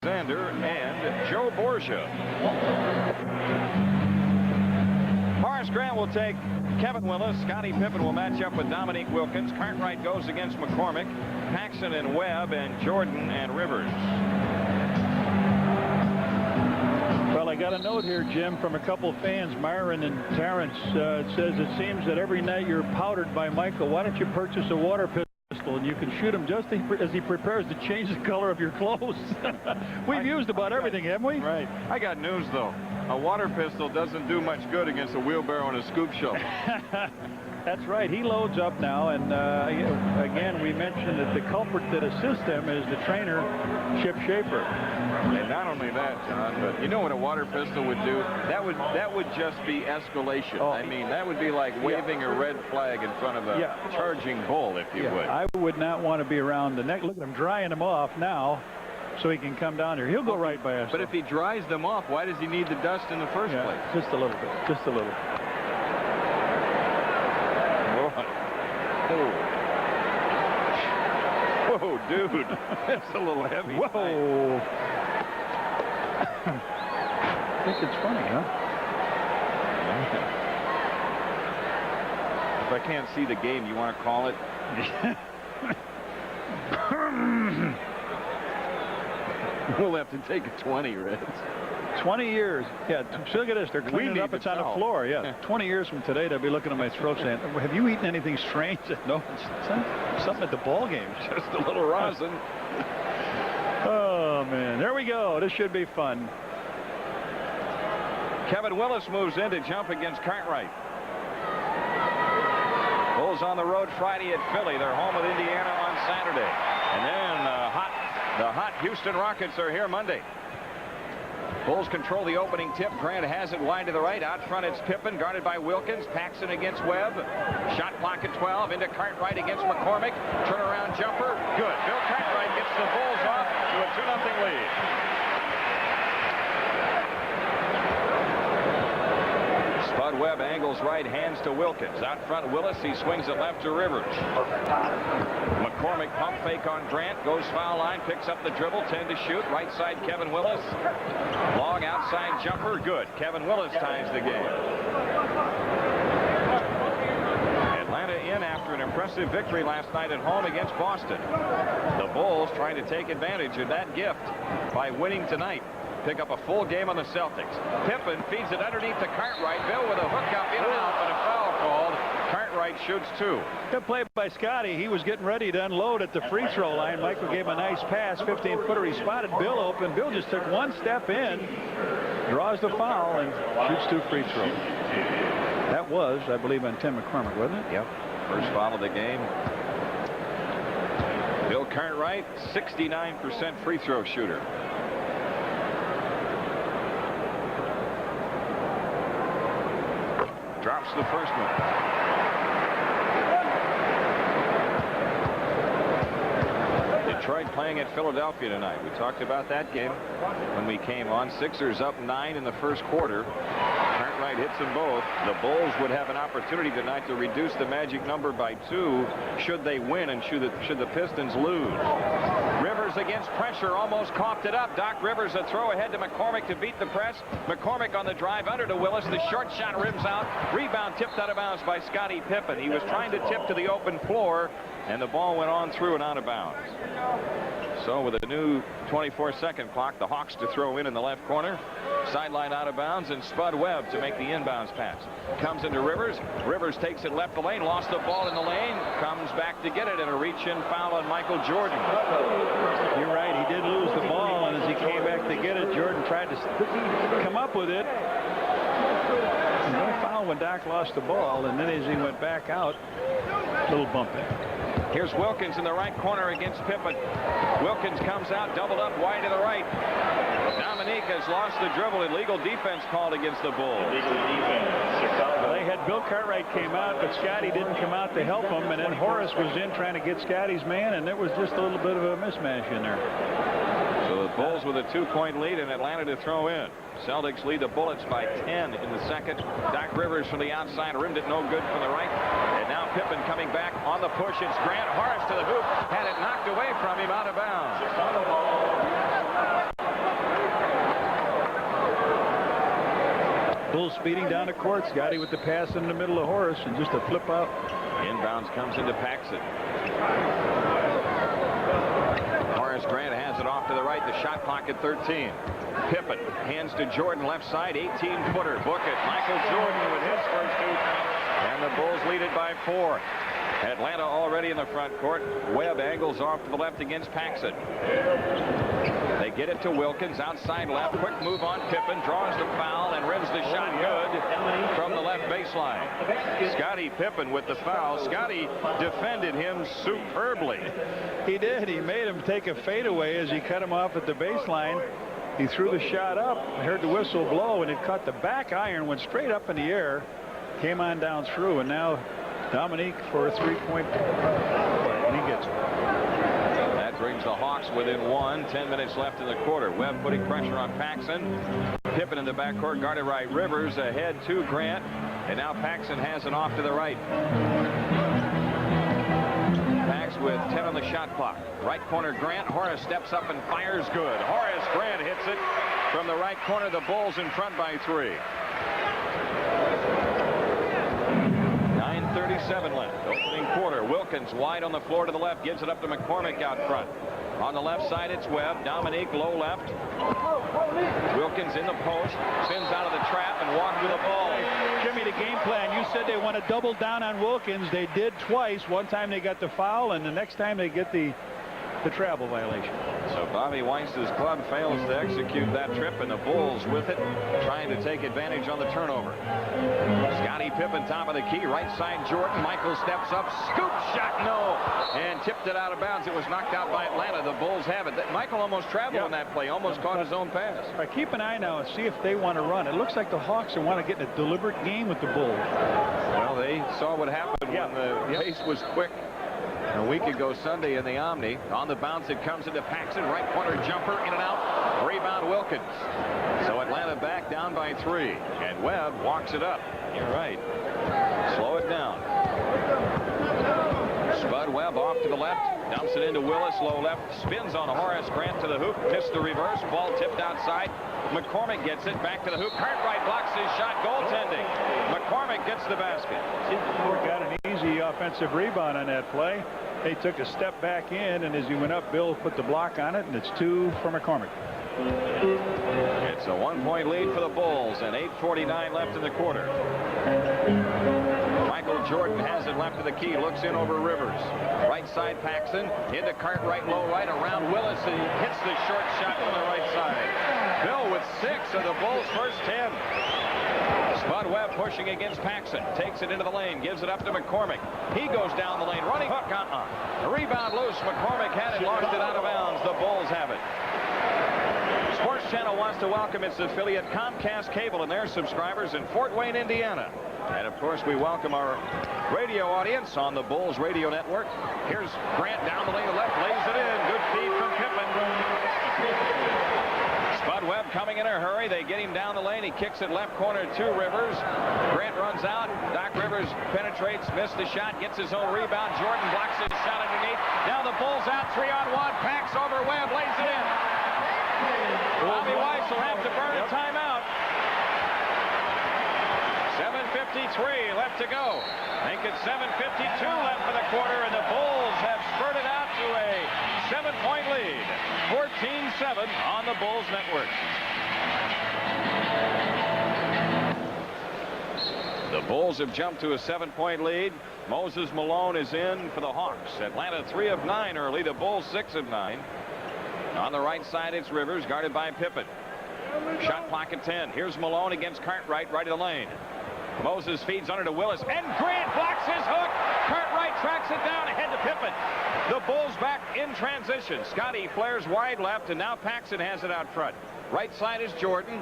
Alexander and Joe Borgia. Horace Grant will take Kevin Willis. Scottie Pippen will match up with Dominique Wilkins. Cartwright goes against McCormick. Paxson and Webb, and Jordan and Rivers. Well, I got a note here, Jim, from a couple of fans, Myron and Terrence. It says it seems that every night you're powdered by Michael. Why don't you purchase a water pistol and you can shoot him just as he prepares to change the color of your clothes? We've used about everything, haven't we? Right. I got news, though. A water pistol doesn't do much good against a wheelbarrow and a scoop shovel. That's right. He loads up now, and again, we mentioned that the culprit that assists him is the trainer, Chip Schaefer. And not only that, John, but you know what a water pistol would do? That would just be escalation. Oh, I mean, that would be like waving a red flag in front of a charging bull, if you would. I would not want to be around the neck. Look at him drying him off now, so he can come down here. He'll go right by us. But if he dries them off, why does he need the dust in the first place? Just a little bit. Just a little. Whoa, dude. That's a little heavy. Whoa. I think it's funny, huh? If I can't see the game, you want to call it? We'll have to take a 20, Reds. 20 years. Yeah, so look at this. They're cleaning it up. It's on the floor. Yeah, 20 years from today, they'll be looking at my throat saying, have you eaten anything strange? No, it's something at the ball game. Just a little rosin. Oh, man. There we go. This should be fun. Kevin Willis moves in to jump against Cartwright. Bulls on the road Friday at Philly. They're home with Indiana on Saturday. And then the hot Houston Rockets are here Monday. Bulls control the opening tip. Grant has it wide to the right. Out front, it's Pippen, guarded by Wilkins. Paxson against Webb. Shot clock at 12. Into Cartwright against McCormick. Turnaround jumper. Good. Bill Cartwright gets the Bulls off to a 2-0 lead. Spud Webb angles right, hands to Wilkins. Out front, Willis. He swings it left to Rivers. McCormick pump fake on Grant. Goes foul line. Picks up the dribble. 10 to shoot. Right side, Kevin Willis. Long outside jumper. Good. Kevin Willis ties the game. Atlanta in after an impressive victory last night at home against Boston. The Bulls trying to take advantage of that gift by winning tonight. Pick up a full game on the Celtics. Pippen feeds it underneath to Cartwright. Bill with a hookup in and out, but a foul called. Cartwright shoots two. Good play by Scotty. He was getting ready to unload at the free throw line. Michael gave him a nice pass. 15-footer. He spotted Bill open. Bill just took one step in, draws the foul, and shoots two free throws. That was, I believe, on Tim McCormick, wasn't it? Yep. First foul of the game. Bill Cartwright, 69% free throw shooter. Drops the first one. Detroit playing at Philadelphia tonight. We talked about that game when we came on. Sixers up 9 in the first quarter. Cartwright hits them both. The Bulls would have an opportunity tonight to reduce the magic number by 2 should they win and should the Pistons lose. Rivers against pressure, almost coughed it up. Doc Rivers a throw ahead to McCormick to beat the press. McCormick on the drive under to Willis. The short shot rims out. Rebound tipped out of bounds by Scottie Pippen. He was trying to tip to the open floor, and the ball went on through and out of bounds. So with a new 24-second clock, the Hawks to throw in the left corner. Sideline out of bounds, and Spud Webb to make the inbounds pass. Comes into Rivers. Rivers takes it left the lane, lost the ball in the lane, comes back to get it, and a reach-in foul on Michael Jordan. You're right, he did lose the ball, and as he came back to get it, Jordan tried to come up with it. No foul when Doc lost the ball, and then as he went back out, a little bump there. Here's Wilkins in the right corner against Pippen. Wilkins comes out, doubled up wide to the right. Dominique has lost the dribble. Illegal defense called against the Bulls. Well, they had Bill Cartwright came out, but Scotty didn't come out to help him, and then Horace was in trying to get Scotty's man, and there was just a little bit of a mismatch in there. So the Bulls with a 2-point lead, and Atlanta to throw in. Celtics lead the Bullets by 10 in the second. Doc Rivers from the outside rimmed it no good from the right. And now Pippen coming back on the push. It's Grant. Horace to the hoop. Had it knocked away from him out of bounds. Bull speeding down the court. Scotty with the pass in the middle of Horace and just a flip out. Inbounds comes into Paxson. Horace Grant has it off to the right. The shot clock at 13. Pippen hands to Jordan left side. 18-footer. Book it. Michael Jordan with his first 2. And the Bulls lead it by 4. Atlanta already in the front court. Webb angles off to the left against Paxson. They get it to Wilkins outside left. Quick move on Pippen. Draws the foul and rims the shot good from the left baseline. Scottie Pippen with the foul. Scottie defended him superbly. He did. He made him take a fadeaway as he cut him off at the baseline. He threw the shot up. I heard the whistle blow, and it caught the back iron, went straight up in the air, came on down through, and now Dominique for a 3-point play, and he gets it. That brings the Hawks within 1. 10 minutes left in the quarter. Webb putting pressure on Paxson. Pippen in the backcourt, guarded right. Rivers ahead to Grant, and now Paxson has it off to the right. Pax with 10 on the shot clock. Right corner Grant. Horace steps up and fires good. Horace Grant hits it from the right corner. The Bulls in front by 3. 9:37 left. Opening quarter. Wilkins wide on the floor to the left. Gives it up to McCormick out front. On the left side, it's Webb. Dominique low left. Wilkins in the post. Spins out of the trap and walks with the ball. Jimmy, the game plan, you said they want to double down on Wilkins. They did twice. One time they got the foul, and the next time they get the travel violation. So Bobby Weiss's club fails to execute that trip, and the Bulls with it, trying to take advantage on the turnover. Scottie Pippen top of the key, right side Jordan. Michael steps up, scoop shot, no, and tipped it out of bounds. It was knocked out by Atlanta. The Bulls have it. Michael almost traveled on that play, almost caught his own pass. All right, keep an eye now and see if they want to run. It looks like the Hawks want to get in a deliberate game with the Bulls. Well, they saw what happened when the pace was quick a week ago Sunday in the Omni. On the bounce, it comes into Paxson. Right corner jumper, in and out. Rebound Wilkins. So Atlanta back down by 3. And Webb walks it up. You're right. Slow it down. Spud Webb off to the left. Dumps it into Willis. Low left. Spins on Horace Grant to the hoop. Missed the reverse. Ball tipped outside. McCormick gets it back to the hoop. Cartwright blocks his shot. Goaltending. McCormick gets the basket. Ford got an easy offensive rebound on that play. They took a step back in, and as he went up, Bill put the block on it, and it's 2 for McCormick. It's a 1-point lead for the Bulls, and 8:49 left in the quarter. Michael Jordan has it left of the key, looks in over Rivers. Right side Paxson, into Cartwright, low right, around Willis, and he hits the short shot from the right side. Bill with 6 of the Bulls' first 10. Spud Webb pushing against Paxson. Takes it into the lane. Gives it up to McCormick. He goes down the lane. Running hook. The rebound loose. McCormick had it. Lost it out of bounds. The Bulls have it. Sports Channel wants to welcome its affiliate Comcast Cable and their subscribers in Fort Wayne, Indiana. And, of course, we welcome our radio audience on the Bulls radio network. Here's Grant down the lane. Left lays it in. Good feed from Pippen. Spud Webb coming in a hurry. They get him down the lane. He kicks it left corner to Rivers. Grant runs out. Doc Rivers penetrates, missed the shot, gets his own rebound. Jordan blocks his shot underneath. Now the Bulls out 3-on-1. Pax over Webb, lays it in. Bobby Weiss will have to burn a timeout. 7:53 left to go. I think it's 7:52 left for the quarter, and the Bulls have spurted out to a 7-point lead. 14-7 on the Bulls network. The Bulls have jumped to a 7-point lead. Moses Malone is in for the Hawks. Atlanta 3 of 9 early. The Bulls 6 of 9. On the right side, it's Rivers, guarded by Pippen. Shot clock at 10. Here's Malone against Cartwright, right of the lane. Moses feeds under to Willis, and Grant blocks his hook. Cartwright tracks it down ahead to Pippen. The Bulls back in transition. Scotty flares wide left, and now Paxson has it out front. Right side is Jordan.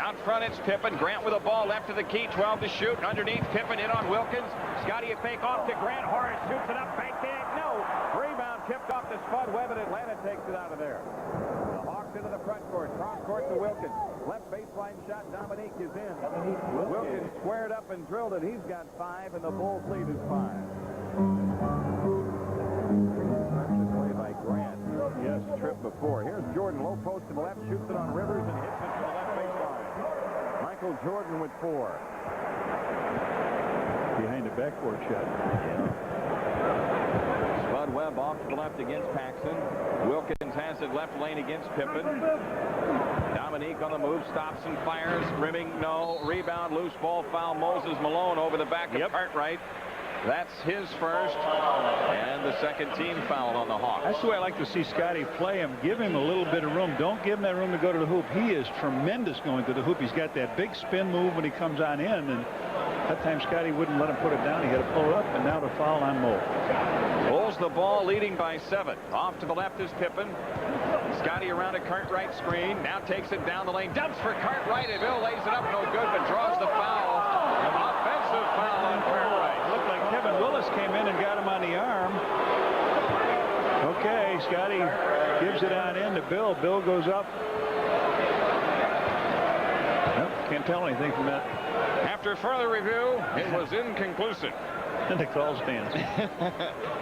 Out front, it's Pippen. Grant with a ball left of the key, 12 to shoot. Underneath, Pippen in on Wilkins. Scotty a fake off to Grant. Horace shoots it up, banked in. No. Rebound tipped off to Spud Webb, and Atlanta takes it out of there. The Hawks into the front court. Cross court to Wilkins. Left baseline shot. Dominique is in. Wilkins squared up and drilled it. He's got 5, and the Bulls lead is 5. Play by Grant. Yes, trip before. Here's Jordan, low post to the left, shoots it on Rivers and hits it from the left baseline. Michael Jordan with 4. Behind the backboard shot. Spud Webb off to the left against Paxson. Wilkins has it left lane against Pippen. Dominique on the move, stops and fires. Rimming, no. Rebound, loose ball, foul. Moses Malone over the back of Cartwright. That's his first, and the second team foul on the Hawks. That's the way I like to see Scotty play him. Give him a little bit of room. Don't give him that room to go to the hoop. He is tremendous going to the hoop. He's got that big spin move when he comes on in, and that time Scotty wouldn't let him put it down. He had to pull it up, and now the foul on Mo. Pulls the ball, leading by 7. Off to the left is Pippen. Scotty around a Cartwright screen. Now takes it down the lane. Dumps for Cartwright, and Bill lays it up. No good, but draws the foul. An offensive foul on Cartwright. Looked like Kevin Willis came in and got him on the arm. Okay, Scotty gives it on in to Bill. Bill goes up. Nope, can't tell anything from that. After further review, it was inconclusive. And the call stands.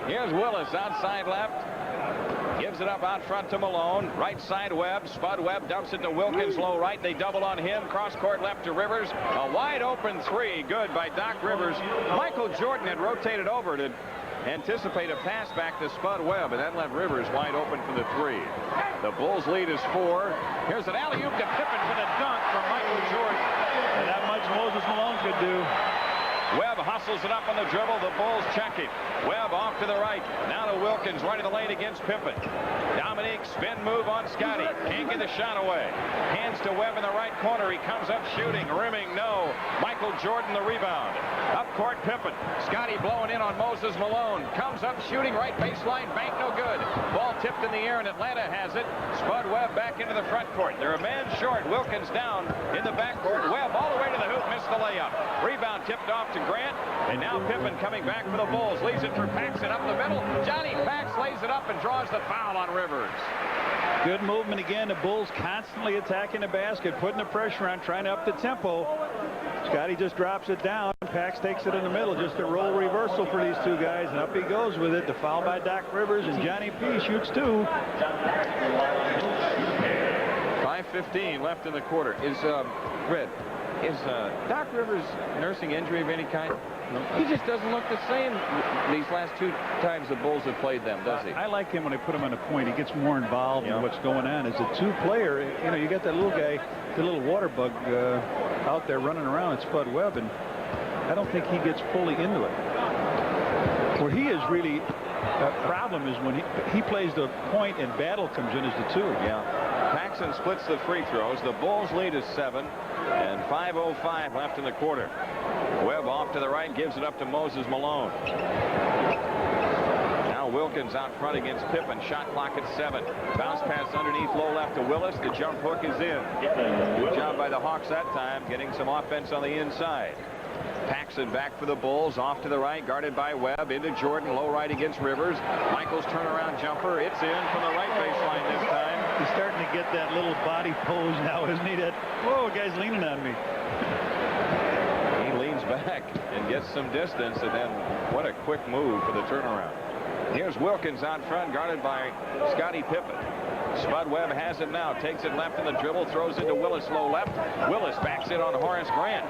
Here's Willis outside left. Gives it up out front to Malone. Right side Webb. Spud Webb dumps it to Wilkins low right. They double on him. Cross court left to Rivers. A wide open 3. Good by Doc Rivers. Michael Jordan had rotated over to anticipate a pass back to Spud Webb, and that left Rivers wide open for the 3. The Bulls lead is 4. Here's an alley-oop to Pippen for the dunk from Michael Jordan. And that much Moses Malone could do. Webb hustles it up on the dribble. The Bulls check it. Webb off to the right. Now to Wilkins, right of the lane against Pippen. Dominique, spin move on Scotty. Can't get the shot away. Hands to Webb in the right corner. He comes up shooting. Rimming, no. Michael Jordan the rebound. Up court, Pippen. Scotty blowing in on Moses Malone. Comes up shooting, right baseline. Bank, no good. Ball tipped in the air, and Atlanta has it. Spud Webb back into the front court. They're a man short. Wilkins down in the backcourt. Webb all the way to the hoop. Missed the layup. Rebound tipped off to Grant, and now Pippen coming back for the Bulls. Leaves it for Paxson up the middle. Johnny Pax lays it up and draws the foul on Rivers. Good movement again. The Bulls constantly attacking the basket, putting the pressure on, trying to up the tempo. Scotty just drops it down. Pax takes it in the middle. Just a roll reversal for these two guys, and up he goes with it. The foul by Doc Rivers, and Johnny P shoots 2. 5:15 left in the quarter. Is Doc Rivers nursing injury of any kind? He just doesn't look the same these last 2 times the Bulls have played them, does he? I like him when they put him on the point. He gets more involved in what's going on. As a 2-player, you know, you got that little guy, the little water bug out there running around at Spud Webb, and I don't think he gets fully into it. Where he is really a problem is when he plays the point and Battle comes in as the 2. Yeah. Paxson splits the free throws. The Bulls lead is 7, and 5:05 left in the quarter. Webb off to the right, gives it up to Moses Malone. Now Wilkins out front against Pippen. Shot clock at 7. Bounce pass underneath low left to Willis. The jump hook is in. Good job by the Hawks that time, getting some offense on the inside. Paxson back for the Bulls, off to the right, guarded by Webb, into Jordan, low right against Rivers. Michael's turnaround jumper, it's in from the right baseline this time. He's starting to get that little body pose now, isn't he? That, whoa, guy's leaning on me. He leans back and gets some distance, and then what a quick move for the turnaround. Here's Wilkins out front, guarded by Scottie Pippen. Spud Webb has it now, takes it left in the dribble, throws into Willis low left. Willis backs it on Horace Grant.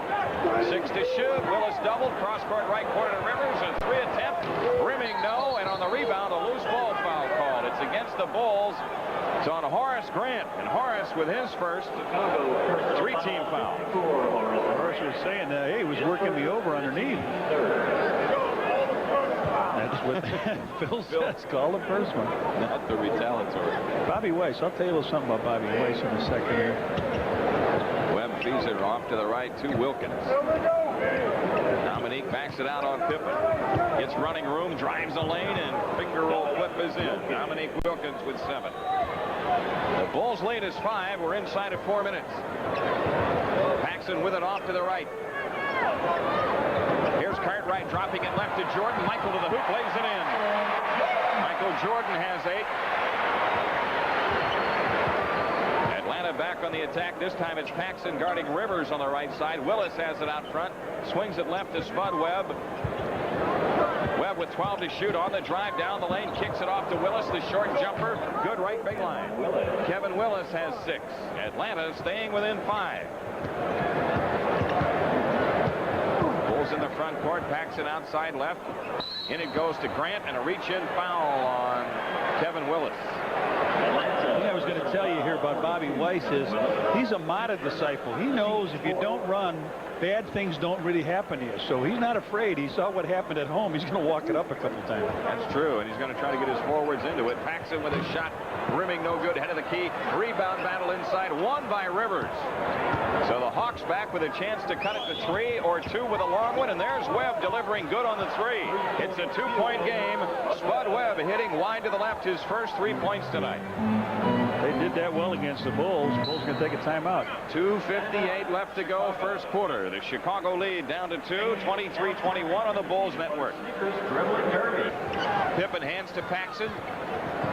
6 to shoot. Willis doubled, cross court right corner to Rivers, a 3 attempt. Rimming, no, and on the rebound, a loose ball foul called. It's against the Bulls. It's on Horace Grant, and Horace with his first 3-team foul. Horace was saying that, hey, he was working me over underneath. That's what Phil says. Call the first one. Not the retaliatory. Bobby Weiss. I'll tell you a little something about Bobby Weiss in a second here. Webb feeds it off to the right to Wilkins. Dominique backs it out on Pippen. Gets running room, drives the lane, and finger roll flip is in. Dominique Wilkins with 7. The Bulls lead is 5. We're inside of 4 minutes. Paxson with it off to the right. Here's Cartwright dropping it left to Jordan. Michael to the hoop, lays it in. Michael Jordan has 8. Atlanta back on the attack. This time it's Paxson guarding Rivers on the right side. Willis has it out front. Swings it left to Spud Webb. Webb with 12 to shoot on the drive down the lane. Kicks it off to Willis. The short jumper. Good right baseline. Kevin Willis has 6. Atlanta staying within 5. Bulls in the front court. Paxson outside left. In it goes to Grant, and a reach-in foul on Kevin Willis. I was going to tell you here about Bobby Weiss is he's a Mata disciple. He knows if you don't run, bad things don't really happen to you. So he's not afraid. He saw what happened at home. He's going to walk it up a couple times. That's true, and he's going to try to get his forwards into it. Paxson with a shot, rimming no good, head of the key. Rebound battle inside, won by Rivers. So the Hawks back with a chance to cut it to 3 or 2 with a long one, and there's Webb delivering good on the 3. It's a 2-point game. Spud Webb hitting wide to the left, his first 3 points tonight. They did that well against the Bulls. Bulls going to take a timeout. 2:58 left to go, first quarter. The Chicago lead down to 2, 23-21 on the Bulls network. Pippen hands to Paxson.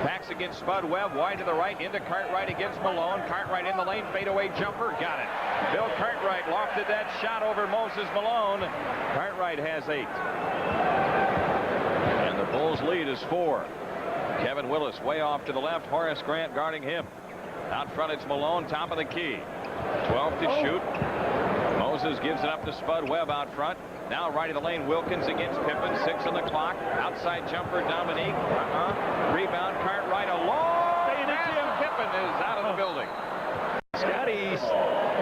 Pax against Spud Webb, wide to the right, into Cartwright against Malone. Cartwright in the lane, fadeaway jumper, got it. Bill Cartwright lofted that shot over Moses Malone. Cartwright has 8. And the Bulls lead is 4. Kevin Willis way off to the left. Horace Grant guarding him. Out front, it's Malone, top of the key. 12 to shoot. Moses gives it up to Spud Webb out front. Now right of the lane, Wilkins against Pippen. 6 on the clock. Outside jumper, Dominique. Rebound, Cartwright, a long pass. Pippen is out of the building. Scotty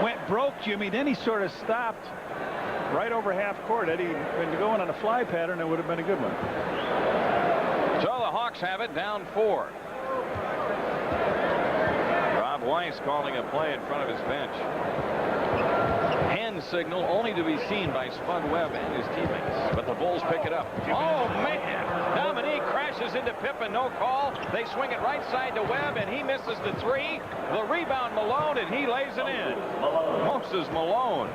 went broke, Jimmy. Then he sort of stopped right over half court. Had he been going on a fly pattern, it would have been a good one. So the Hawks have it, down 4. Rob Weiss calling a play in front of his bench. Hand signal only to be seen by Spud Webb and his teammates. But the Bulls pick it up. Oh, man! Dominique crashes into Pippen, no call. They swing it right side to Webb, and he misses the 3. The rebound, Malone, and he lays it in. Moses Malone.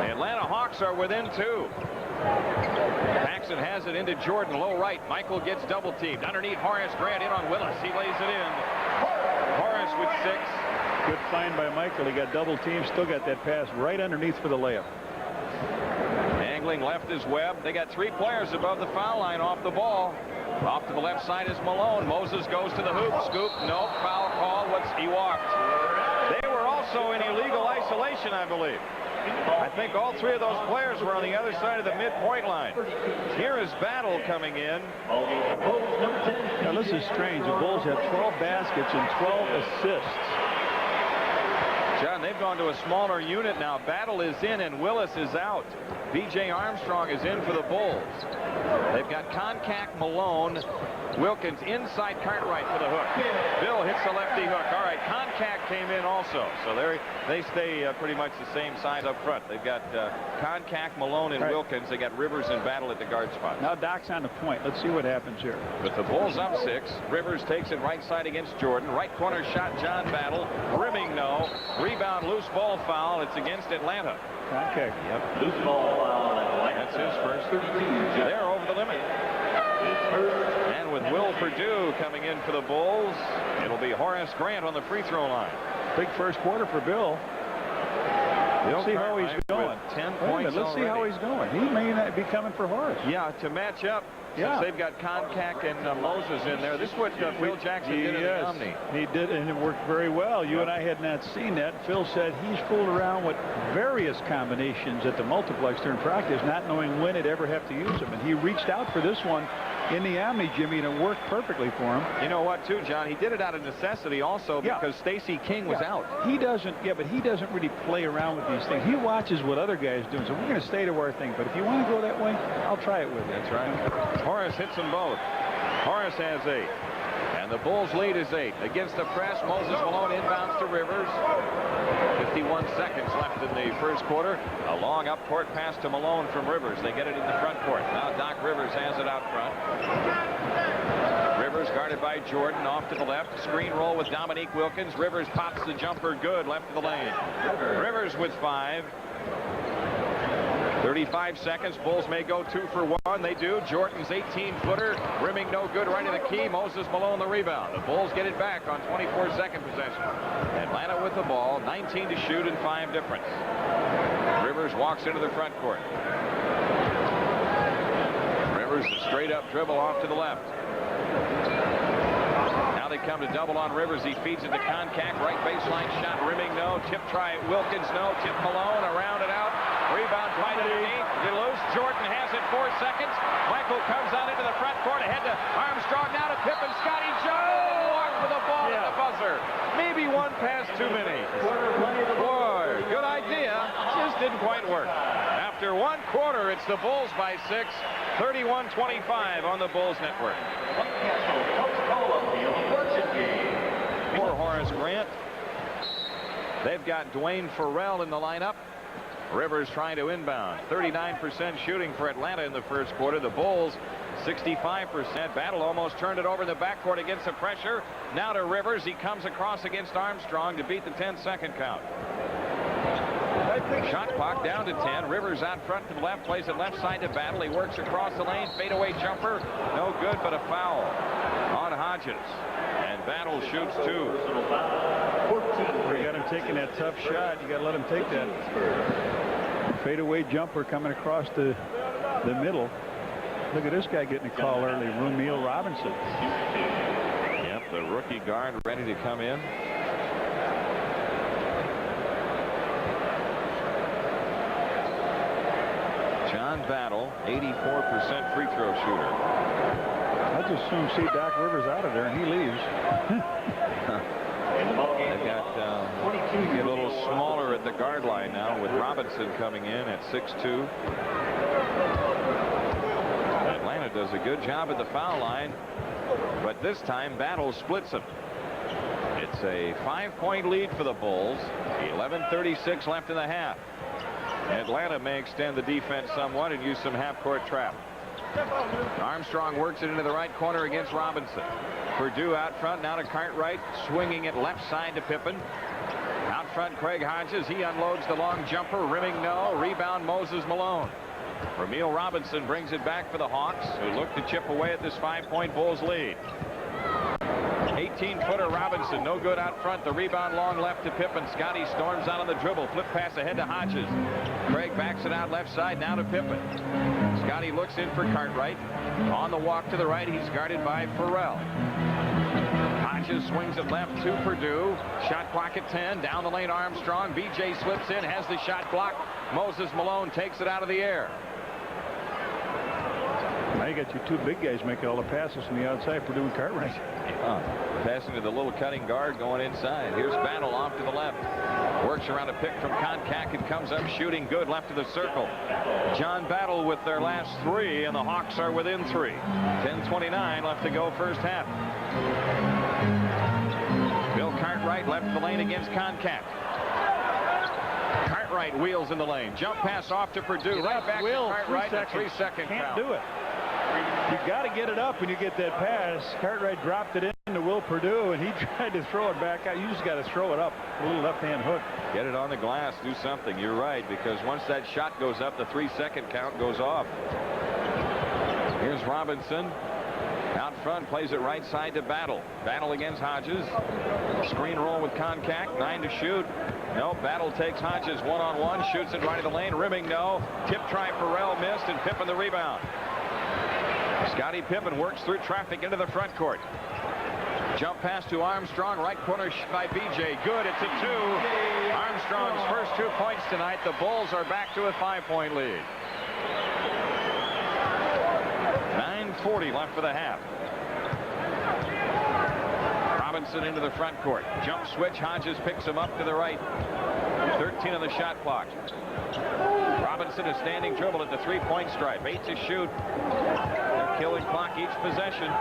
The Atlanta Hawks are within 2. Paxson has it into Jordan, low right. Michael gets double teamed. Underneath, Horace Grant in on Willis. He lays it in. Horace with 6. Good find by Michael. He got double teamed. Still got that pass right underneath for the layup. Angling left is Webb. They got 3 players above the foul line off the ball. Off to the left side is Malone. Moses goes to the hoop. Scoop. No foul call. He walked. They were also in illegal isolation, I believe. I think all 3 of those players were on the other side of the midpoint line. Here is Battle coming in. Now this is strange. The Bulls have 12 baskets and 12 assists. John, they've gone to a smaller unit now. Battle is in and Willis is out. B.J. Armstrong is in for the Bulls. They've got Concac, Malone, Wilkins inside Cartwright for the hook. Bill hits the lefty hook. All right, Concac came in also. So they stay pretty much the same size up front. They've got Concac, Malone, and Wilkins. They got Rivers and Battle at the guard spot. Now Doc's on the point. Let's see what happens here. With the Bulls up 6, Rivers takes it right side against Jordan. Right corner shot, John Battle. Rimming no. Rebound, loose ball foul. It's against Atlanta. Okay. Yep. Loose ball foul. That's his first. They're over the limit. And with Will Perdue coming in for the Bulls, it'll be Horace Grant on the free throw line. Big first quarter for Bill. Let's see how he's going. 10 points. Let's see how he's going. He may not be coming for Horace. Yeah, to match up. Yeah. Since they've got Concac and Moses in there. This is what Phil Jackson did in the Omni. He did, and it worked very well. You and I had not seen that. Phil said he's fooled around with various combinations at the multiplex during practice, not knowing when he'd ever have to use them. And he reached out for this one in the Omni, Jimmy, and it worked perfectly for him. You know what, too, John? He did it out of necessity also because Stacey King was out. He doesn't, but he doesn't really play around with these things. He watches what other guys do. So we're going to stay to our thing. But if you want to go that way, I'll try it with you. That's right. Horace hits them both. Horace has 8. And the Bulls lead is 8. Against the press, Moses Malone inbounds to Rivers. 51 seconds left in the first quarter. A long up court pass to Malone from Rivers. They get it in the front court. Now Doc Rivers has it out front. Rivers guarded by Jordan off to the left. Screen roll with Dominique Wilkins. Rivers pops the jumper good left of the lane. Rivers with 5. 35 seconds. Bulls may go 2 for 1. They do. Jordan's 18-footer. Rimming no good right of the key. Moses Malone the rebound. The Bulls get it back on 24-second possession. Atlanta with the ball. 19 to shoot and 5 difference. Rivers walks into the front court. Rivers a straight up dribble off to the left. Now they come to double on Rivers. He feeds it to Concac. Right baseline shot. Rimming no. Tip try Wilkins no. Tip Malone around and out. Rebound fight underneath. Get loose. Jordan has it. 4 seconds. Michael comes out into the front court. Ahead to Armstrong. Now to Pippen. Scotty Jones walks with the ball at the buzzer. Maybe one pass too many. Boy, good idea. Just didn't quite work. After 1 quarter, it's the Bulls by 6. 31-25 on the Bulls Network. For Horace Grant. They've got Dwayne Farrell in the lineup. Rivers trying to inbound. 39% shooting for Atlanta in the first quarter. The Bulls 65%. Battle almost turned it over in the backcourt against the pressure. Now to Rivers. He comes across against Armstrong to beat the 10-second count. Shot clock down to 10. Rivers out front to the left. Plays it left side to Battle. He works across the lane. Fadeaway jumper. No good, but a foul on Hodges. And Battle shoots 2. You got him taking that tough shot. You got to let him take that fadeaway jumper coming across the middle. Look at this guy getting a call early. Rumeal Robinson. Yep, the rookie guard ready to come in. John Battle, 84% free throw shooter. I just soon see Doc Rivers out of there and he leaves. They've got get a little smaller at the guard line now with Robinson coming in at 6'2". Atlanta does a good job at the foul line, but this time Battle splits them. It's a 5-point lead for the Bulls. 11:36 left in the half. Atlanta may extend the defense somewhat and use some half-court trap. Armstrong works it into the right corner against Robinson. Purdue out front now to Cartwright, swinging it left side to Pippen. Out front Craig Hodges. He unloads the long jumper. Rimming no. Rebound Moses Malone. Rumeal Robinson brings it back for the Hawks, who look to chip away at this 5-point Bulls lead. 18-footer Robinson, no good out front. The rebound long left to Pippen. Scotty storms out on the dribble. Flip pass ahead to Hodges. Craig backs it out left side now to Pippen. Scotty looks in for Cartwright. On the walk to the right, he's guarded by Farrell. Hodges swings it left to Purdue. Shot clock at 10. Down the lane Armstrong. BJ slips in, has the shot blocked. Moses Malone takes it out of the air. Now you got your 2 big guys making all the passes from the outside. Purdue and Cartwright. Passing to the little cutting guard going inside. Here's Battle off to the left. Works around a pick from Koncak and comes up shooting good left of the circle. John Battle with their last 3, and the Hawks are within 3. 10:29 left to go first half. Bill Cartwright left the lane against Koncak. Cartwright wheels in the lane. Jump pass off to Purdue. Right back to Cartwright. 3-second Can't foul. do it. You got to get it up when you get that pass. Cartwright dropped it into Will Purdue, and he tried to throw it back out. You just got to throw it up. A little left-hand hook. Get it on the glass. Do something. You're right, because once that shot goes up, the 3-second count goes off. Here's Robinson. Out front, plays it right side to Battle. Battle against Hodges. Screen roll with Koncak. 9 to shoot. No, Battle takes Hodges one-on-one. Shoots it right of the lane. Rimming no. Tip try Farrell missed, and Pippen the rebound. Scottie Pippen works through traffic into the front court. Jump pass to Armstrong. Right corner by BJ. Good. It's a 2. Armstrong's first 2 points tonight. The Bulls are back to a 5-point lead. 9:40 left for the half. Robinson into the front court. Jump switch. Hodges picks him up to the right. 13 on the shot clock. Robinson is standing dribble at the 3-point stripe. 8 to shoot. They're killing clock each possession.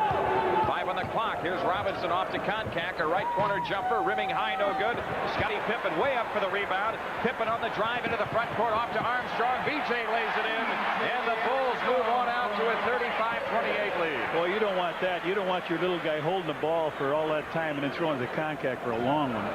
5 on the clock. Here's Robinson off to Koncak. A right corner jumper. Rimming high, no good. Scottie Pippen way up for the rebound. Pippen on the drive into the front court. Off to Armstrong. BJ lays it in. And the Bulls move on out to a 35-28 lead. Well, you don't want that. You don't want your little guy holding the ball for all that time and then throwing the Koncak for a long one.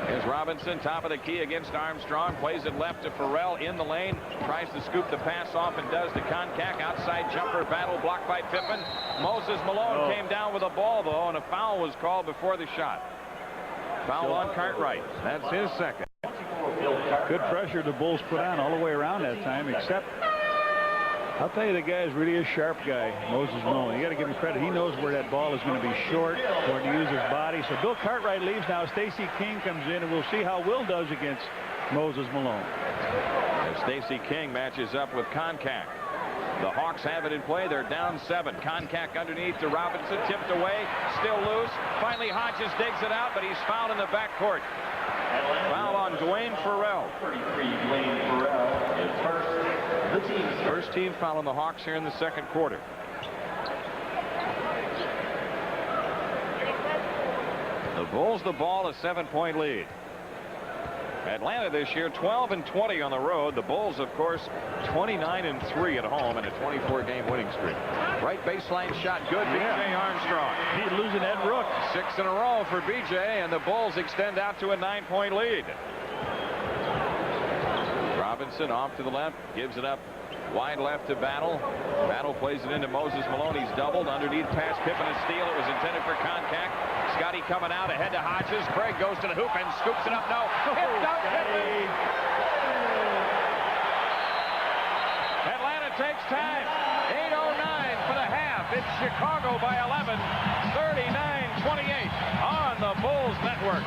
Here's Robinson, top of the key against Armstrong. Plays it left to Farrell in the lane. Tries to scoop the pass off and does to Koncak. Outside jumper. Battle blocked by Pippen. Moses Malone came down with a ball, though, and a foul was called before the shot. Foul on Cartwright. That's his second. Good pressure the Bulls put on all the way around that time, except I'll tell you, the guy is really a sharp guy, Moses Malone. You got to give him credit. He knows where that ball is going to be short, where to use his body. So Bill Cartwright leaves now. Stacey King comes in, and we'll see how Will does against Moses Malone. As Stacey King matches up with Koncak. The Hawks have it in play. They're down 7. Koncak underneath to Robinson. Tipped away. Still loose. Finally Hodges digs it out, but he's fouled in the backcourt. Foul on Dwayne Farrell. 33, Dwayne Farrell is first. First team foul on the Hawks here in the second quarter. The Bulls the ball, a 7-point lead. Atlanta this year 12-20 on the road. The Bulls, of course, 29-3 at home in a 24-game winning streak. Right baseline shot good. B.J. Armstrong. He's losing Ed Rook. 6 in a row for B.J. and the Bulls extend out to a 9-point lead. Robinson off to the left, gives it up wide left to Battle. Battle plays it into Moses Malone. He's doubled underneath pass. Pippen a steal. It was intended for Koncak. Scotty coming out ahead to Hodges. Craig goes to the hoop and scoops it up. No. It's up. Atlanta takes time. 8:09 for the half. It's Chicago by 11. 39-28 on the Bulls Network.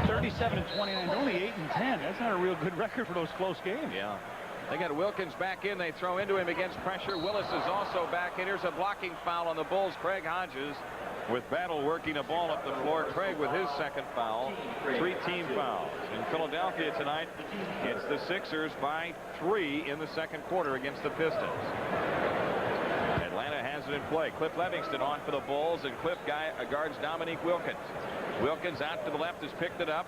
37-29. Only 8-10. That's not a real good record for those close games. Yeah. They got Wilkins back in. They throw into him against pressure. Willis is also back in. Here's a blocking foul on the Bulls. Craig Hodges with Battle working a ball up the floor. Craig with his second foul. 3 team fouls. In Philadelphia tonight, it's the Sixers by 3 in the second quarter against the Pistons. Atlanta has it in play. Cliff Levingston on for the Bulls, and Cliff guards Dominique Wilkins. Wilkins out to the left has picked it up.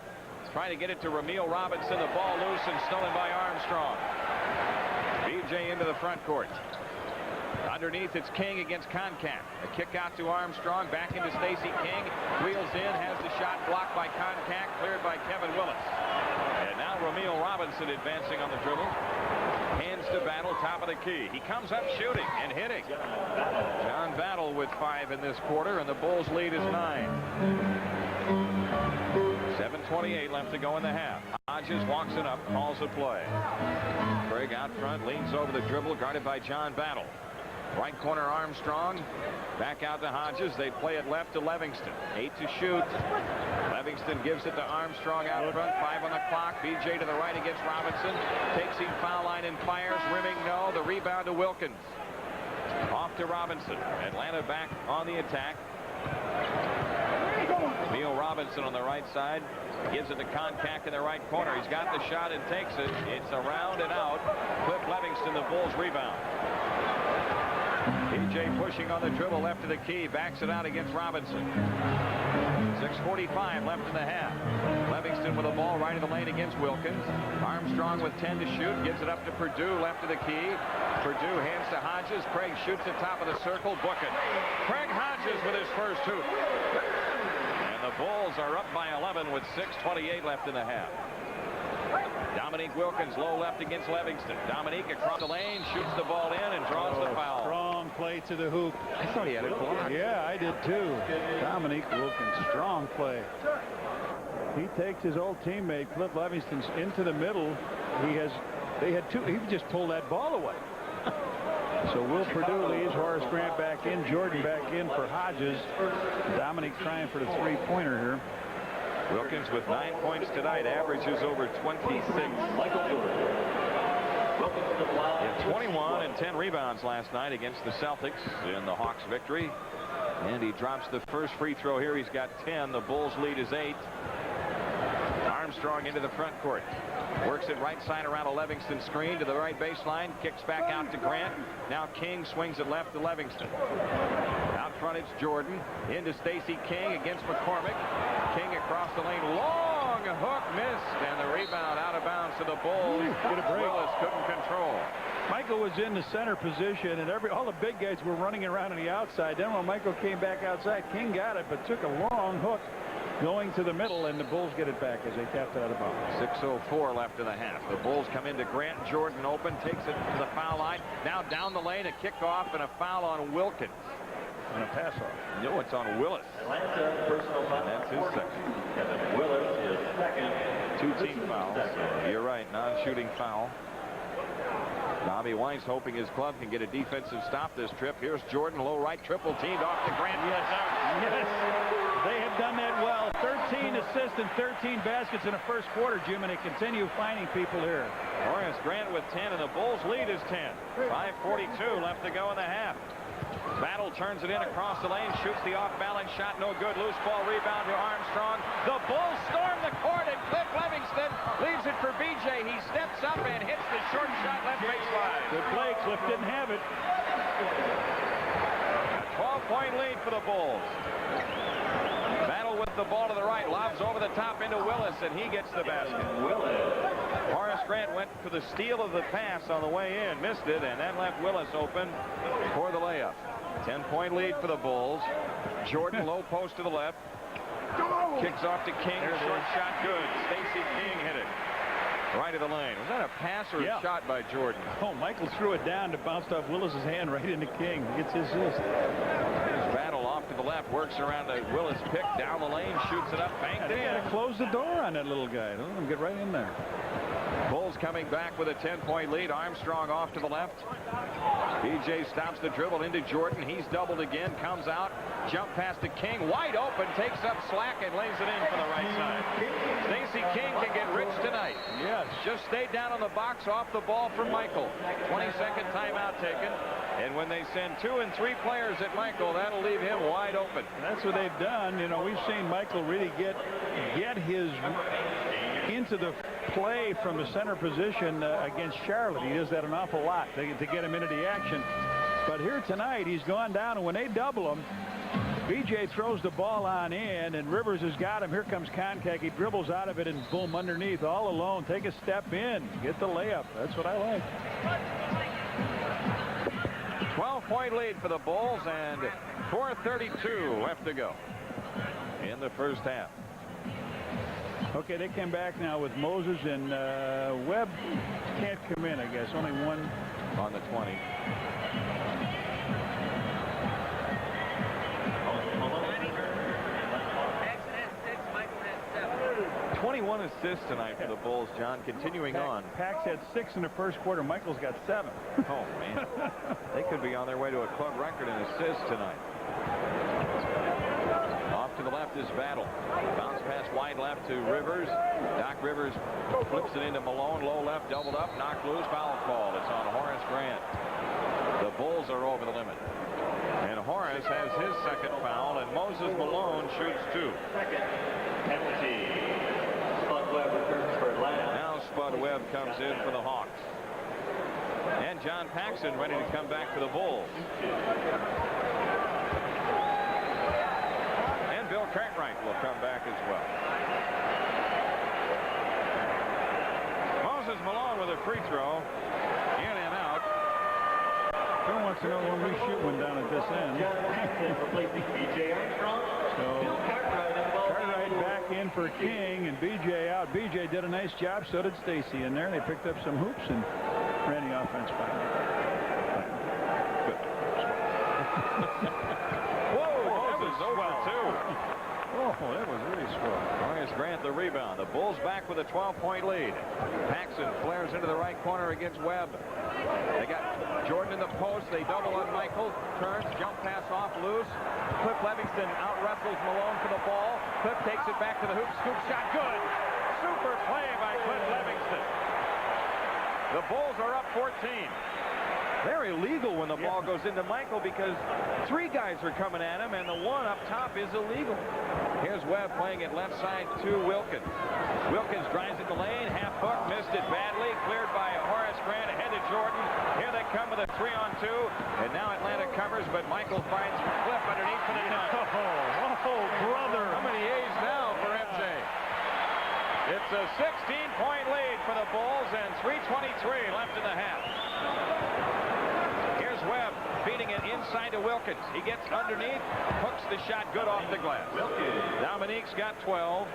Trying to get it to Ramil Robinson. The ball loose and stolen by Armstrong. B.J. into the front court. Underneath, it's King against Koncak. A kick out to Armstrong. Back into Stacey King. Wheels in. Has the shot blocked by Koncak. Cleared by Kevin Willis. And now Ramil Robinson advancing on the dribble. Hands to Battle. Top of the key. He comes up shooting and hitting. John Battle with 5 in this quarter. And the Bulls lead is 9. 7:28 left to go in the half. Hodges walks it up, calls a play. Craig out front, leans over the dribble, guarded by John Battle. Right corner Armstrong. Back out to Hodges. They play it left to Levingston. 8 to shoot. Levingston gives it to Armstrong out front. 5 on the clock. B.J. to the right against Robinson. Takes him foul line and fires. Rimming no. The rebound to Wilkins. Off to Robinson. Atlanta back on the attack. Neil Robinson on the right side. Gives it to Koncak in the right corner. He's got the shot and takes it. It's around and out. Cliff Levingston, the Bulls rebound. B.J. pushing on the dribble left to the key. Backs it out against Robinson. 6:45 left in the half. Livingston with the ball right in the lane against Wilkins. Armstrong with 10 to shoot. Gives it up to Perdue left of the key. Perdue hands to Hodges. Craig shoots at top of the circle. Book it. Craig Hodges with his first hoop. And the Bulls are up by 11 with 6:28 left in the half. Dominique Wilkins low left against Livingston. Dominique across the lane, shoots the ball in and draws the foul. Strong play to the hoop. I thought he had it blocked. Yeah, I did too. Dominique Wilkins, strong play. He takes his old teammate Cliff Levingston into the middle. They had two. He just pulled that ball away. So Will Perdue leaves. Horace Grant back in. Jordan back in for Hodges. Dominique trying for the three-pointer here. Wilkins with 9 points tonight, averages over 26. He had 21 and 10 rebounds last night against the Celtics in the Hawks victory. And he drops the first free throw here. He's got 10. The Bulls lead is 8. Armstrong into the front court. Works it right side around a Livingston screen to the right baseline. Kicks back out to Grant. Now King swings it left to Livingston. Out front it's Jordan. Into Stacey King against McCormick. King across the lane. Long hook missed. And the rebound out of bounds to the Bulls. Get a break. Willis couldn't control. Michael was in the center position, and all the big guys were running around on the outside. Then when Michael came back outside, King got it, but took a long hook going to the middle, and the Bulls get it back as they tapped out of bounds. 6:04 left in the half. The Bulls come into Grant. Jordan open, takes it to the foul line. Now down the lane, a kickoff and a foul on Wilkins. And a pass off. No, it's on Willis. Atlanta personal foul. That's his second. Kevin Willis is second. 2 team fouls. You're right, non-shooting foul. Bobby Weiss hoping his club can get a defensive stop this trip. Here's Jordan, low right, triple teamed off to Grant. Yes. They have done that well. 13 assists and 13 baskets in the first quarter, Jim, and they continue finding people here. Horace Grant with 10, and the Bulls lead is 10. 5:42 left to go in the half. Battle turns it in across the lane, shoots the off-balance shot, no good. Loose ball rebound to Armstrong. The Bulls storm the court, and Cliff Levingston leaves it for BJ. He steps up and hits the short shot left baseline. Good play. Cliff didn't have it. A 12-point lead for the Bulls. Battle with the ball to the right, lobs over the top into Willis, and he gets the basket. Horace Grant went for the steal of the pass on the way in, missed it, and that left Willis open for the layup. 10-point lead for the Bulls. Jordan low post to the left. Kicks off to King. Short shot good. Stacey King hit it. Right of the lane. Was that a pass or a shot by Jordan? Oh, Michael threw it down to bounce off Willis's hand right into King. Gets his assist. Battle off to the left. Works around to Willis. Pick down the lane. Shoots it up. Banked They in. got to close the door on that little guy. Don't let him get right in there. Bulls coming back with a 10-point lead. Armstrong off to the left. BJ stops the dribble into Jordan. He's doubled again. Comes out. Jump pass to King. Wide open. Takes up slack and lays it in for the right side. Stacey King can get rich tonight. Yes. Just stayed down on the box off the ball from Michael. 22nd timeout taken. And when they send 2 and 3 players at Michael, that'll leave him wide open. That's what they've done. You know, we've seen Michael really get his into the play from the center position against Charlotte. He does that an awful lot to get him into the action. But here tonight, he's gone down, and when they double him, BJ throws the ball on in, and Rivers has got him. Here comes Koncak. He dribbles out of it, and boom, underneath, all alone. Take a step in. Get the layup. That's what I like. 12-point lead for the Bulls, and 4:32 left to go in the first half. Okay, they came back now with Moses, and Webb can't come in, I guess. Only one on the 20. 21 assists tonight for the Bulls, John. Continuing on. Pax had 6 in the first quarter. Michael's got 7. Oh, man. They could be on their way to a club record in assists tonight. Off to the left is Battle. Bounce pass wide left to Rivers. Doc Rivers flips it into Malone. Low left, doubled up, knocked loose, foul call. It's on Horace Grant. The Bulls are over the limit. And Horace has his second foul, and Moses Malone shoots 2. Second penalty. Spud Webb returns for Atlanta. Now Spud Webb comes in for the Hawks. And John Paxson ready to come back for the Bulls. And Bill Cartwright will come back as well. Moses Malone with a free throw. In and out. Phil wants to know when we shoot one down at this end. John Paxson replacing BJ Armstrong. Bill Cartwright back in for King, and BJ out. BJ did a nice job. So did Stacey in there. They picked up some hoops and ran the offense fine. Good. Whoa, Moses over 2. Oh, that was really swell. Horace Grant the rebound. The Bulls back with a 12-point lead. Paxson flares into the right corner against Webb. They got Jordan in the post. They double on Michael. Turns, jump pass off loose. Cliff Levingston out-wrestles Malone for the ball. Cliff takes it back to the hoop. Scoop shot good. Super play by Cliff Levingston. The Bulls are up 14. They're illegal when the ball goes into Michael because 3 guys are coming at him, and the one up top is illegal. Here's Webb playing it left side to Wilkins. Wilkins drives in the lane, half hook, missed it badly, cleared by Horace Grant ahead of Jordan. Here they come with a 3-on-2, and now Atlanta covers, but Michael finds Cliff underneath for the dunk. Oh, brother. How many A's now for MJ? It's a 16-point lead for the Bulls, and 3:23 left in the half. Here's Webb feeding it inside to Wilkins. He gets underneath, hooks the shot good off the glass. Dominique's got 12.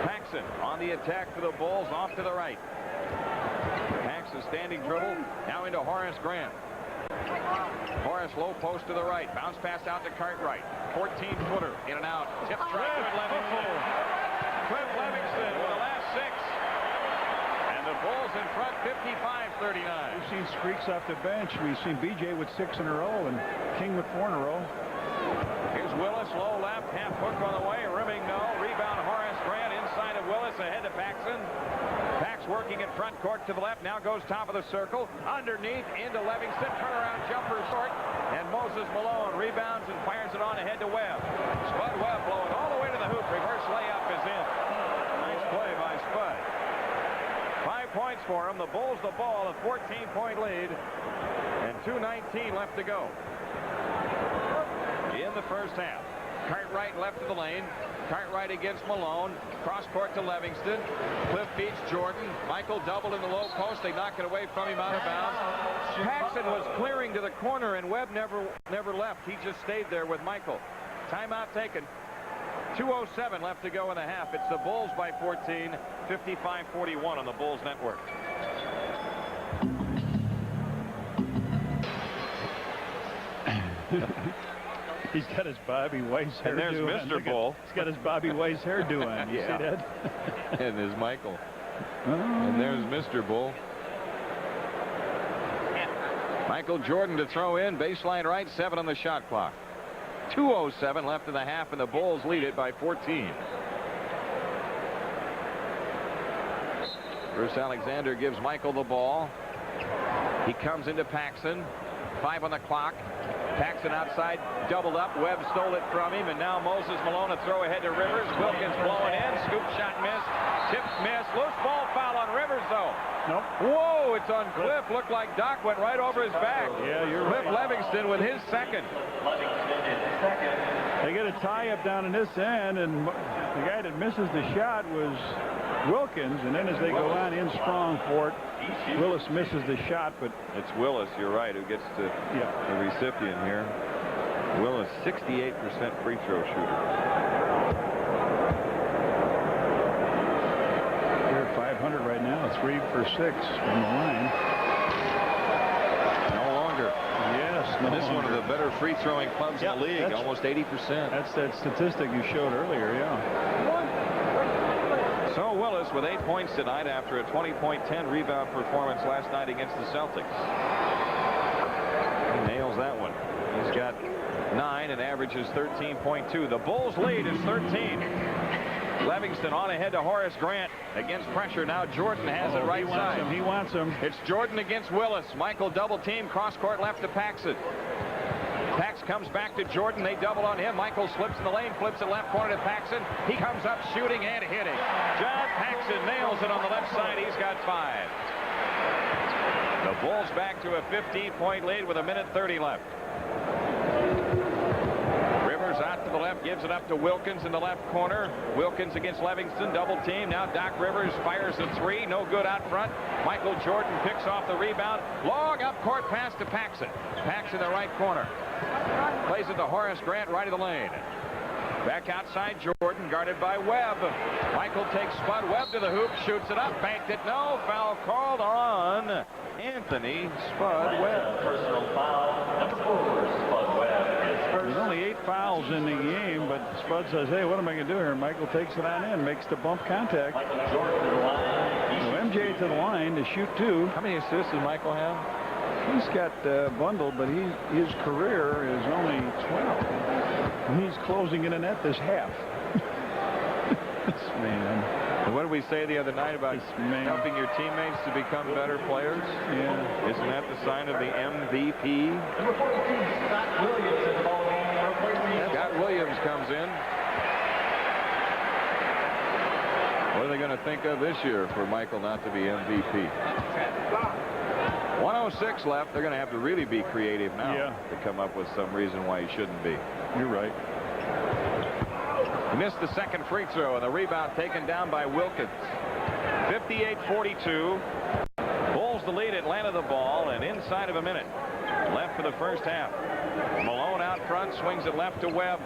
Paxson on the attack for the Bulls, off to the right. Paxson standing dribble, now into Horace Grant. Horace low post to the right. Bounce pass out to Cartwright. 14-footer in and out. Tip try. Cliff Levingston. Cliff Levingston with the last 6. And the Bulls in front 55-39. We've seen streaks off the bench. We've seen BJ with 6 in a row and King with 4 in a row. Here's Willis, low left, half hook on the way, rimming no. Rebound Horace Grant inside of Willis, ahead to Paxson. Pax working in front court to the left, now goes top of the circle, underneath into Livingston, turnaround jumper short, and Moses Malone rebounds and fires it on ahead to Webb. Spud Webb blowing all the way to the hoop, reverse layup is in. Nice play by Spud. 5 points for him. The Bulls the ball, a 14-point lead, and 2:19 left to go in the first half. Cartwright left of the lane. Cartwright against Malone. Cross court to Livingston. Cliff beats Jordan. Michael doubled in the low post. They knock it away from him out of bounds. Paxson was clearing to the corner, and Webb never left. He just stayed there with Michael. Timeout taken. 2:07 left to go in the half. It's the Bulls by 14, 55-41 on the Bulls network. He's got his Bobby Weiss hairdo. And there's Mr. Bull. He's got his Bobby Weiss hairdo on. You see that? And there's Michael. And there's Mr. Bull. Michael Jordan to throw in. Baseline right, 7 on the shot clock. 2:07 left in the half, and the Bulls lead it by 14. Bruce Alexander gives Michael the ball. He comes into Paxson. 5 on the clock. Paxson outside, doubled up. Webb stole it from him, and now Moses Malone a throw ahead to Rivers. Wilkins blowing in. Scoop shot miss. Tip miss. Loose ball foul on Rivers, though. Nope. Whoa, it's on Cliff. Looked like Doc went right over his back. Yeah, you're Cliff right. Livingston with his second. They get a tie-up down in this end, and the guy that misses the shot was Wilkins, and then as they go on in strong for it, Willis misses the shot, but It's Willis, you're right, who gets to the recipient here. Willis, 68% free throw shooter. they're at 500 right now, 3 for 6 from the line. No longer. Yes, And this is one of the better free throwing clubs in the league, almost 80%. That's that statistic you showed earlier, So Willis with 8 points tonight after a 20-point 10 rebound performance last night against the Celtics. He nails that one. He's got 9 and averages 13.2. The Bulls lead is 13. Livingston on ahead to Horace Grant against pressure. Now Jordan has it right side. He wants him. It's Jordan against Willis. Michael double team, cross court left to Paxson. Pax comes back to Jordan. They double on him. Michael slips in the lane, flips it left corner to Paxson. He comes up shooting and hitting. John Paxson nails it on the left side. He's got 5. The Bulls back to a 15-point lead with 1:30 left. Rivers out to the left, gives it up to Wilkins in the left corner. Wilkins against Livingston, double team. Now Doc Rivers fires a 3, no good out front. Michael Jordan picks off the rebound. Long up court pass to Paxson. Paxson in the right corner. Plays it to Horace Grant, right of the lane. Back outside Jordan, guarded by Webb. Michael takes Spud Webb to the hoop, shoots it up, banked it. No, foul called on Anthony Spud Webb. Personal foul, number 4, Spud Webb. There's only 8 fouls in the game, but Spud says, hey, what am I going to do here? Michael takes it on in, makes the bump contact. Michael Jordan to the line. So MJ to the line to shoot 2. How many assists does Michael have? He's got bundled, but his career is only 12. And he's closing in the net this half. This man. And what did we say the other night about helping your teammates to become better players? Yeah. Isn't that the sign of the MVP? Number 42, Scott Williams in the ball game. Replacing Scott Williams comes in. What are they going to think of this year for Michael not to be MVP? 1:06 left. They're going to have to really be creative now to come up with some reason why he shouldn't be. You're right. He missed the second free throw, and the rebound taken down by Wilkins. 58-42. Bulls the lead. Atlanta the ball, and inside of a minute left for the first half. Malone out front, swings it left to Webb.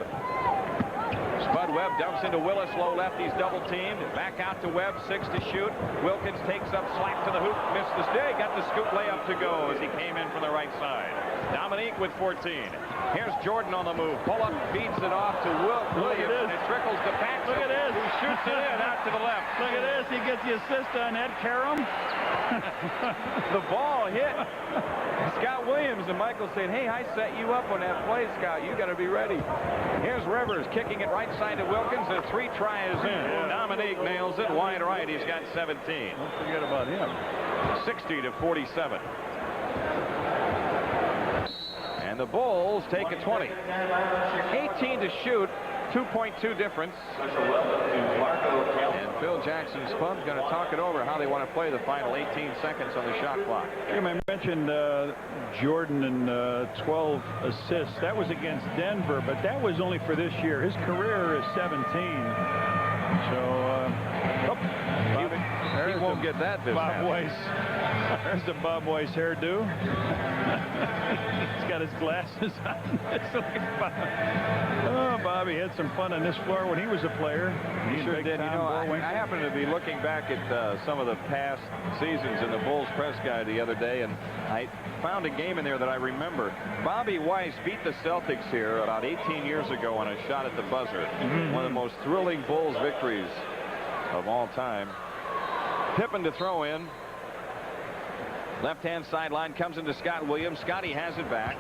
Spud Webb dumps into Willis, low left. He's double teamed. Back out to Webb, 6 to shoot. Wilkins takes up, slap to the hoop, missed the stay. Got the scoop layup to go as he came in from the right side. Dominique with 14. Here's Jordan on the move. Pull up, feeds it off to Williams, and it trickles to Paxson. Look at this. Who shoots it in out to the left. Look at this. He gets the assist on Ed Karam. The ball hit Scott Williams, and Michael said, hey, I set you up on that play, Scott. You got to be ready. Here's Rivers kicking it right side to Wilkins. The 3 try is in. Dominique nails it wide right. He's got 17. Don't forget about him. 60-47. And the Bulls take a 20. 18 to shoot. 2.2 difference. And Phil Jackson's Spud's going to talk it over how they want to play the final 18 seconds on the shot clock. Jim, I mentioned Jordan and 12 assists. That was against Denver, but that was only for this year. His career is 17. So, he won't get that this Bob Weiss. There's the Bob Weiss hairdo. He's got his glasses on. Oh, Bobby had some fun on this floor when he was a player. He sure did. You know, I happened to be looking back at some of the past seasons in the Bulls press guide the other day, and I found a game in there that I remember. Bobby Weiss beat the Celtics here about 18 years ago on a shot at the buzzer. One of the most thrilling Bulls victories of all time. Pippen to throw in. Left-hand sideline comes into Scott Williams. Scotty has it back.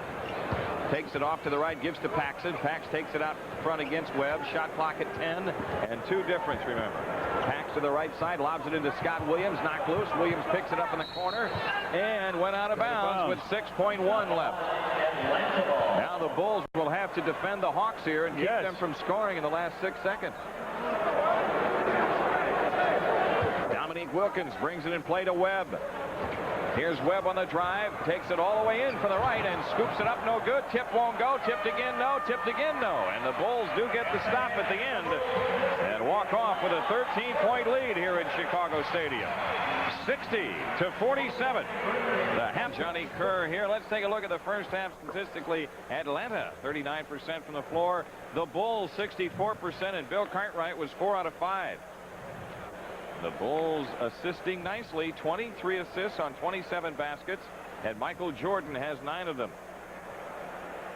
Takes it off to the right, gives to Paxson. Pax takes it out front against Webb. Shot clock at 10 and 2 difference, remember. Pax to the right side, lobs it into Scott Williams. Knocked loose. Williams picks it up in the corner and went out of bounds with 6.1 left. Now the Bulls will have to defend the Hawks here and keep them from scoring in the last 6 seconds. Dominique Wilkins brings it in play to Webb. Here's Webb on the drive, takes it all the way in from the right and scoops it up, no good. Tip won't go, tipped again, no, tipped again, no. And the Bulls do get the stop at the end and walk off with a 13-point lead here in Chicago Stadium. 60-47. The half. Johnny Kerr here. Let's take a look at the first half statistically. Atlanta 39% from the floor. The Bulls 64%, and Bill Cartwright was 4 out of 5. The Bulls assisting nicely, 23 assists on 27 baskets, and Michael Jordan has 9 of them.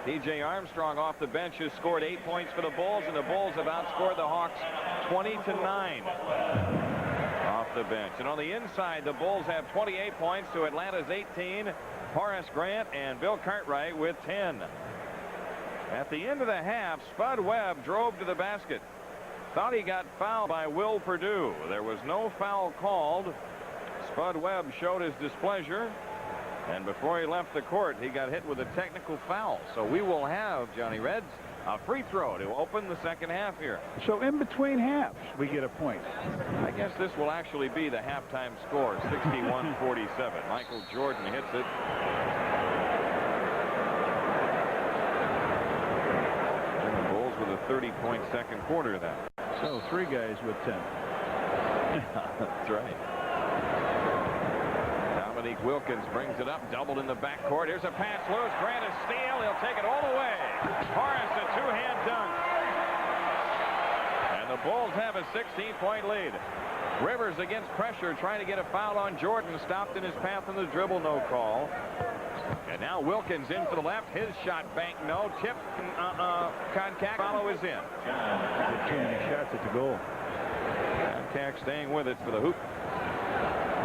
P.J. Armstrong off the bench has scored 8 points for the Bulls, and the Bulls have outscored the Hawks 20-9 off the bench. And on the inside, the Bulls have 28 points to Atlanta's 18. Horace Grant and Bill Cartwright with 10. At the end of the half, Spud Webb drove to the basket. Thought he got fouled by Will Perdue. There was no foul called. Spud Webb showed his displeasure, and before he left the court, he got hit with a technical foul. So we will have, Johnny Reds, a free throw to open the second half here. So in between halves, we get a point. I guess this will actually be the halftime score, 61-47. Michael Jordan hits it. And the Bulls with a 30-point second quarter then. So 3 guys with 10. That's right. Dominique Wilkins brings it up, doubled in the backcourt. Here's a pass loose. Grant is steal. He'll take it all the way. Horace, a 2-hand dunk. And the Bulls have a 16-point lead. Rivers against pressure, trying to get a foul on Jordan. Stopped in his path on the dribble, no call. And now Wilkins in for the left. His shot banked, no. Tip, Concac, follow is in. Too many shots at the goal. Concac staying with it for the hoop.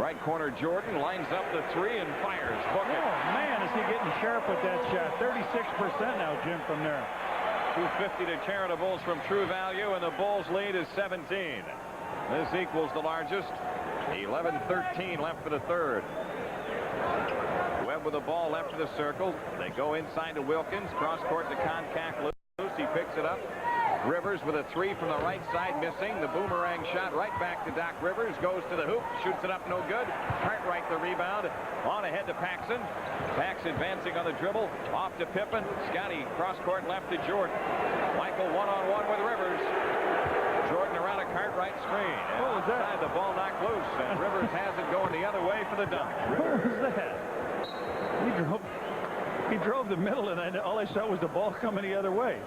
Right corner, Jordan lines up the 3 and fires. Book it. Oh, man, is he getting sharp with that shot. 36% now, Jim, from there. 250 to Charity Bulls from True Value, and the Bulls lead is 17. This equals the largest. 11-13 left for the third. Webb with the ball left of the circle. They go inside to Wilkins. Cross court to Concac loose. He picks it up. Rivers with a 3 from the right side, missing. The boomerang shot right back to Doc Rivers. Goes to the hoop. Shoots it up, no good. Cartwright the rebound. On ahead to Paxson. Pax advancing on the dribble. Off to Pippen. Scotty cross court left to Jordan. Michael one-on-one with Rivers. Jordan around a Cartwright screen. What was that? The ball knocked loose, and Rivers has it going the other way for the dunk. What was that? He drove the middle, and all I saw was the ball coming the other way.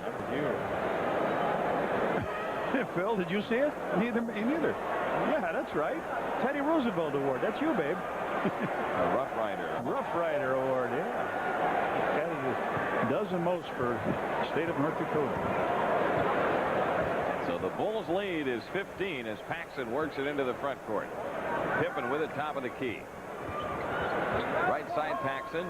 Phil, did you see it? Neither. Yeah, that's right. Teddy Roosevelt Award. That's you, babe. A Rough Rider. Rough Rider Award, yeah. Does the most for the state of North Dakota. So the Bulls lead is 15 as Paxson works it into the front court. Pippen with it, top of the key. Right side, Paxson.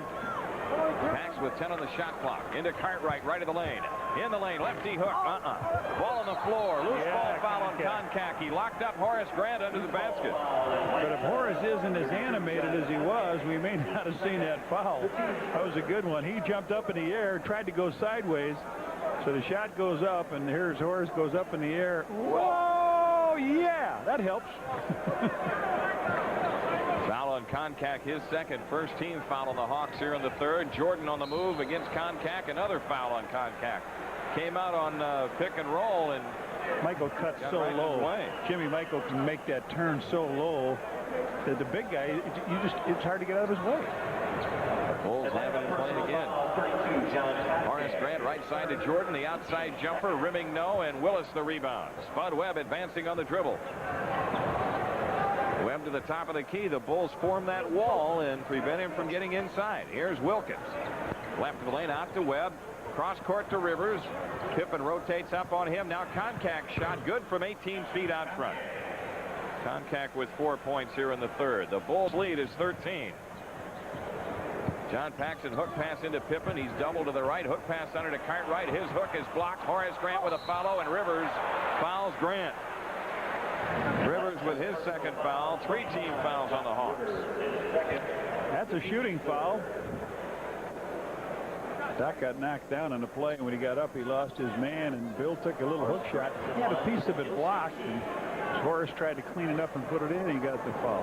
Pax with 10 on the shot clock. Into Cartwright, right of the lane. In the lane, lefty hook. Ball on the floor. Loose ball foul on Koncak. He locked up Horace Grant under the basket. But if Horace isn't as animated as he was, we may not have seen that foul. That was a good one. He jumped up in the air, tried to go sideways. So the shot goes up, and here's Horace goes up in the air. Whoa, yeah, that helps. Foul on Koncak, his second. First team foul on the Hawks here in the third. Jordan on the move against Koncak. Another foul on Koncak. Came out on pick and roll, and Michael cuts so right low. Jimmy Michael can make that turn so low that the big guy, it's hard to get out of his way. Bulls have it in play again. Horace Grant right side to Jordan. The outside jumper, rimming no, and Willis the rebound. Spud Webb advancing on the dribble. Webb to the top of the key. The Bulls form that wall and prevent him from getting inside. Here's Wilkins. Left of the lane, out to Webb. Cross court to Rivers. Pippen rotates up on him. Now Koncak shot good from 18 feet out front. Koncak with 4 points here in the third. The Bulls lead is 13. John Paxson hook pass into Pippen. He's doubled to the right. Hook pass under to Cartwright. His hook is blocked. Horace Grant with a follow, and Rivers fouls Grant. Rivers with his second foul. 3 team fouls on the Hawks. That's a shooting foul. Doc got knocked down on the play, and when he got up, he lost his man, and Bill took a little hook shot. He had a piece of it blocked, and Horace tried to clean it up and put it in, and he got the foul.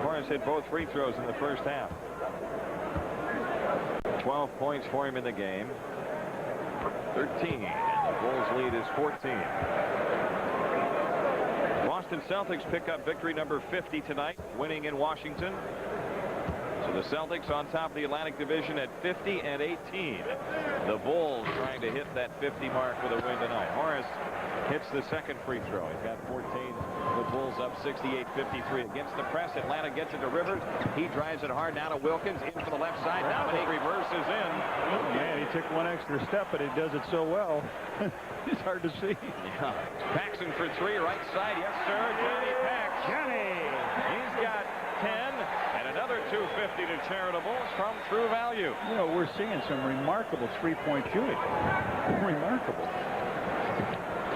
Horace hit both free throws in the first half. 12 points for him in the game. 13. The Bulls lead is 14. Boston Celtics pick up victory number 50 tonight, winning in Washington. So the Celtics on top of the Atlantic Division at 50 and 18. The Bulls trying to hit that 50 mark with a win tonight. Horace hits the second free throw. He's got 14. The Bulls up 68-53 against the press. Atlanta gets it to Rivers. He drives it hard now to Wilkins. In for the left side. Dominique reverses in. Man, he took one extra step, but he does it so well. It's hard to see. Yeah. Paxson for 3, right side. Yes, sir. Johnny Pax. Johnny. He's got 10 and another 250 to Charitables from True Value. You know, we're seeing some remarkable three-point shooting. Remarkable.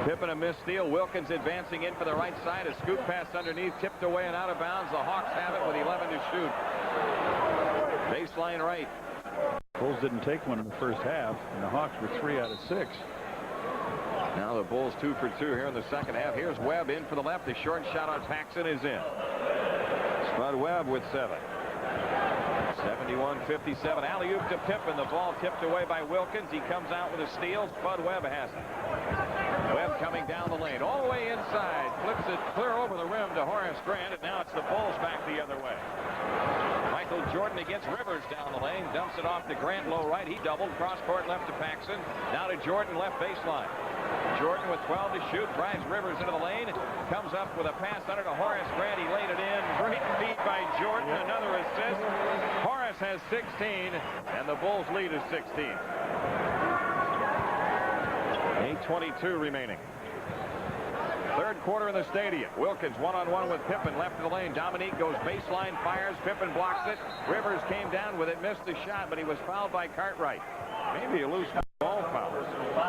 Pippen a missed steal. Wilkins advancing in for the right side. A scoop pass underneath, tipped away and out of bounds. The Hawks have it with 11 to shoot. Baseline right. Bulls didn't take one in the first half, and the Hawks were 3 out of 6. Now the Bulls 2 for 2 here in the second half. Here's Webb in for the left. The short shot on Paxson is in. Spud Webb with 7. 71-57. Alley-oop to Pippen. The ball tipped away by Wilkins. He comes out with a steal. Spud Webb has it. Webb coming down the lane. All the way inside. Flips it clear over the rim to Horace Grant. And now it's the Bulls back the other way. Michael Jordan against Rivers down the lane. Dumps it off to Grant low right. He doubled. Cross court left to Paxson. Now to Jordan left baseline. Jordan with 12 to shoot. Drives Rivers into the lane. Comes up with a pass under to Horace Grant. He laid it in. Great feed by Jordan. Another assist. Horace has 16. And the Bulls lead is 16. 8:22 remaining. Third quarter in the stadium. Wilkins one-on-one with Pippen left of the lane. Dominique goes baseline, fires. Pippen blocks it. Rivers came down with it, missed the shot, but he was fouled by Cartwright. Maybe a loose ball foul.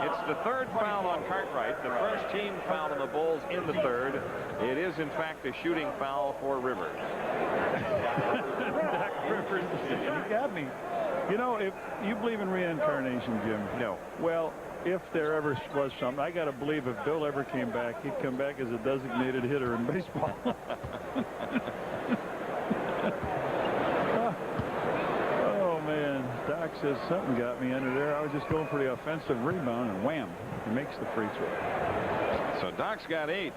It's the third foul on Cartwright. The first team foul on the Bulls in the third. It is, in fact, a shooting foul for Rivers. Doc Rivers, you got me. You know, if you believe in reincarnation, Jim. No. Well, if there ever was something, I got to believe if Bill ever came back, he'd come back as a designated hitter in baseball. Oh, man. Doc says something got me under there. I was just going for the offensive rebound, and wham, he makes the free throw. So Doc's got 8.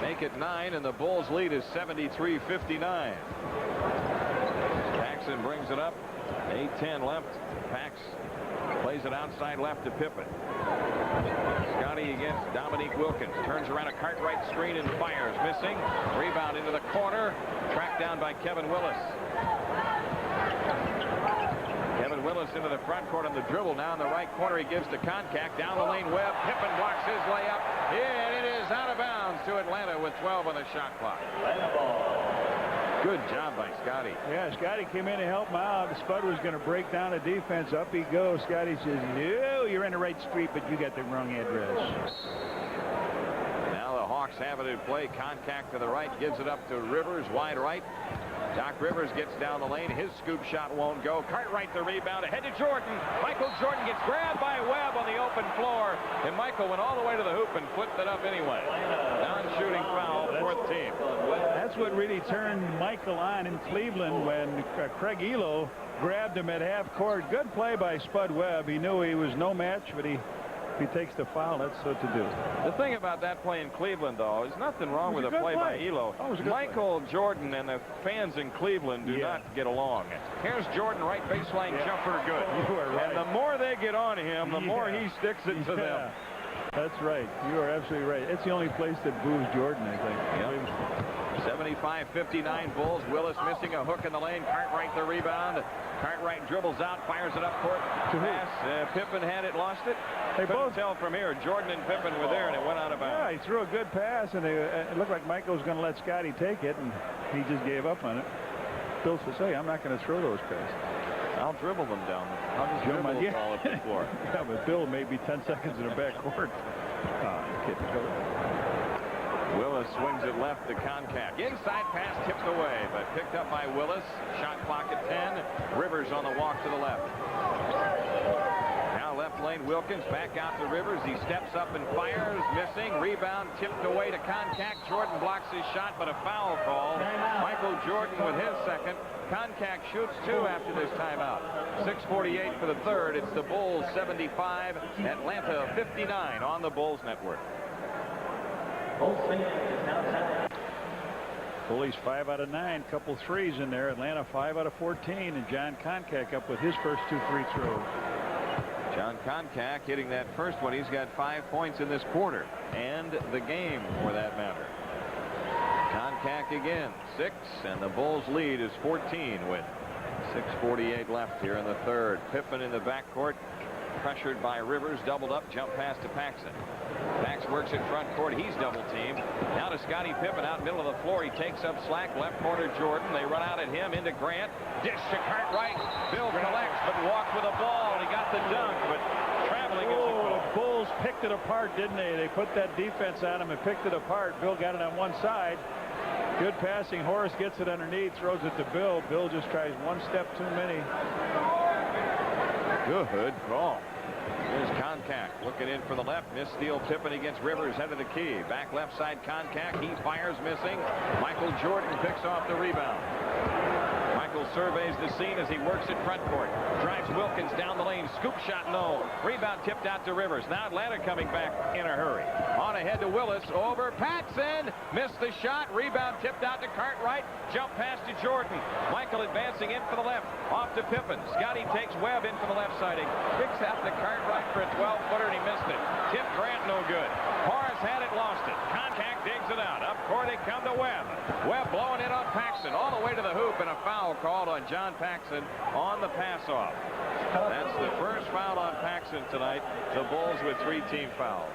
Make it 9, and the Bulls lead is 73-59. Paxson brings it up. 8:10 left. Pax plays it outside left to Pippen. Scotty against Dominique Wilkins. Turns around a Cartwright screen and fires. Missing. Rebound into the corner. Tracked down by Kevin Willis. Kevin Willis into the front court on the dribble. Now in the right corner he gives to Koncak. Down the lane Webb. Pippen blocks his layup. And it is is out of bounds to Atlanta with 12 on the shot clock. Atlanta ball. Good job by Scotty. Yeah, Scotty came in to help him out. Spud was going to break down the defense. Up he goes. Scotty says, no, you're in the right street, but you got the wrong address. Now the Hawks have it in play. Contact to the right, gives it up to Rivers, wide right. Doc Rivers gets down the lane. His scoop shot won't go. Cartwright the rebound. Ahead to Jordan. Michael Jordan gets grabbed by Webb on the open floor. And Michael went all the way to the hoop and flipped it up anyway. Non-shooting foul, fourth team. That's what really turned Michael on in Cleveland when Craig Elo grabbed him at half court. Good play by Spud Webb. He knew he was no match, but if he takes the foul, that's what to do. The thing about that play in Cleveland, though, is nothing wrong with a play by Elo. Michael Jordan and the fans in Cleveland do not get along. Here's Jordan, right baseline jumper, good. You are right. And the more they get on him, the more he sticks it to them. That's right. You are absolutely right. It's the only place that boos Jordan, I think. Yep. 75-59 Bulls. Willis missing a hook in the lane. Cartwright the rebound. Cartwright dribbles out, fires it up court. Pass. Pippen had it, lost it. They both tell from here. Jordan and Pippen were there, and it went out of bounds. Yeah, he threw a good pass, and it looked like Michael was going to let Scotty take it, and he just gave up on it. Bill says, hey, I'm not going to throw those passes. I'll dribble them down. I'll just dribble the ball up the floor. Yeah, but Bill may be 10 seconds in the backcourt. Willis swings it left to Concac. Inside pass tipped away, but picked up by Willis. Shot clock at 10. Rivers on the walk to the left. Now left lane, Wilkins back out to Rivers. He steps up and fires, missing. Rebound tipped away to Concac. Jordan blocks his shot, but a foul call. Michael Jordan with his second. Concac shoots two after this timeout. 6:48 for the third. It's the Bulls 75, Atlanta 59 on the Bulls Network. Bullies 5 out of 9, couple threes in there. Atlanta 5 out of 14, and John Concac up with his first 2 free throws. John Concac hitting that first one. He's got 5 points in this quarter and the game for that matter. Concac again 6, and the Bulls lead is 14 with 6:48 left here in the third. Pippen in the backcourt, pressured by Rivers, doubled up, jump pass to Paxson. Pax works at front court. He's double teamed. Now to Scottie Pippen out middle of the floor. He takes up slack. Left corner Jordan. They run out at him into Grant. Dish to Cartwright. Bill collects but walked with a ball. He got the dunk, but traveling is a goal. The Bulls picked it apart, didn't they? They put that defense on him and picked it apart. Bill got it on one side. Good passing. Horace gets it underneath, throws it to Bill. Bill just tries one step too many. Good call. Here's Concac looking in for the left. Miss steal. Pippen against Rivers, head of the key. Back left side Concac. He fires, missing. Michael Jordan picks off the rebound. Michael surveys the scene as he works at front court. Drives Wilkins down the lane. Scoop shot, no. Rebound tipped out to Rivers. Now Atlanta coming back in a hurry. On ahead to Willis. Over Paxson. Missed the shot. Rebound tipped out to Cartwright. Jump pass to Jordan. Michael advancing in for the left. Off to Pippen. Scotty takes Webb in from the left side. He kicks out to Cartwright for a 12-footer, and he missed it. Tip Grant, no good. Horace had it, lost it. Contact digs it out. Up court they come to Webb. Webb blowing it on Paxson all the way to the hoop, and a foul called on John Paxson on the pass-off. That's the first foul on Paxson tonight. The Bulls with 3 team fouls.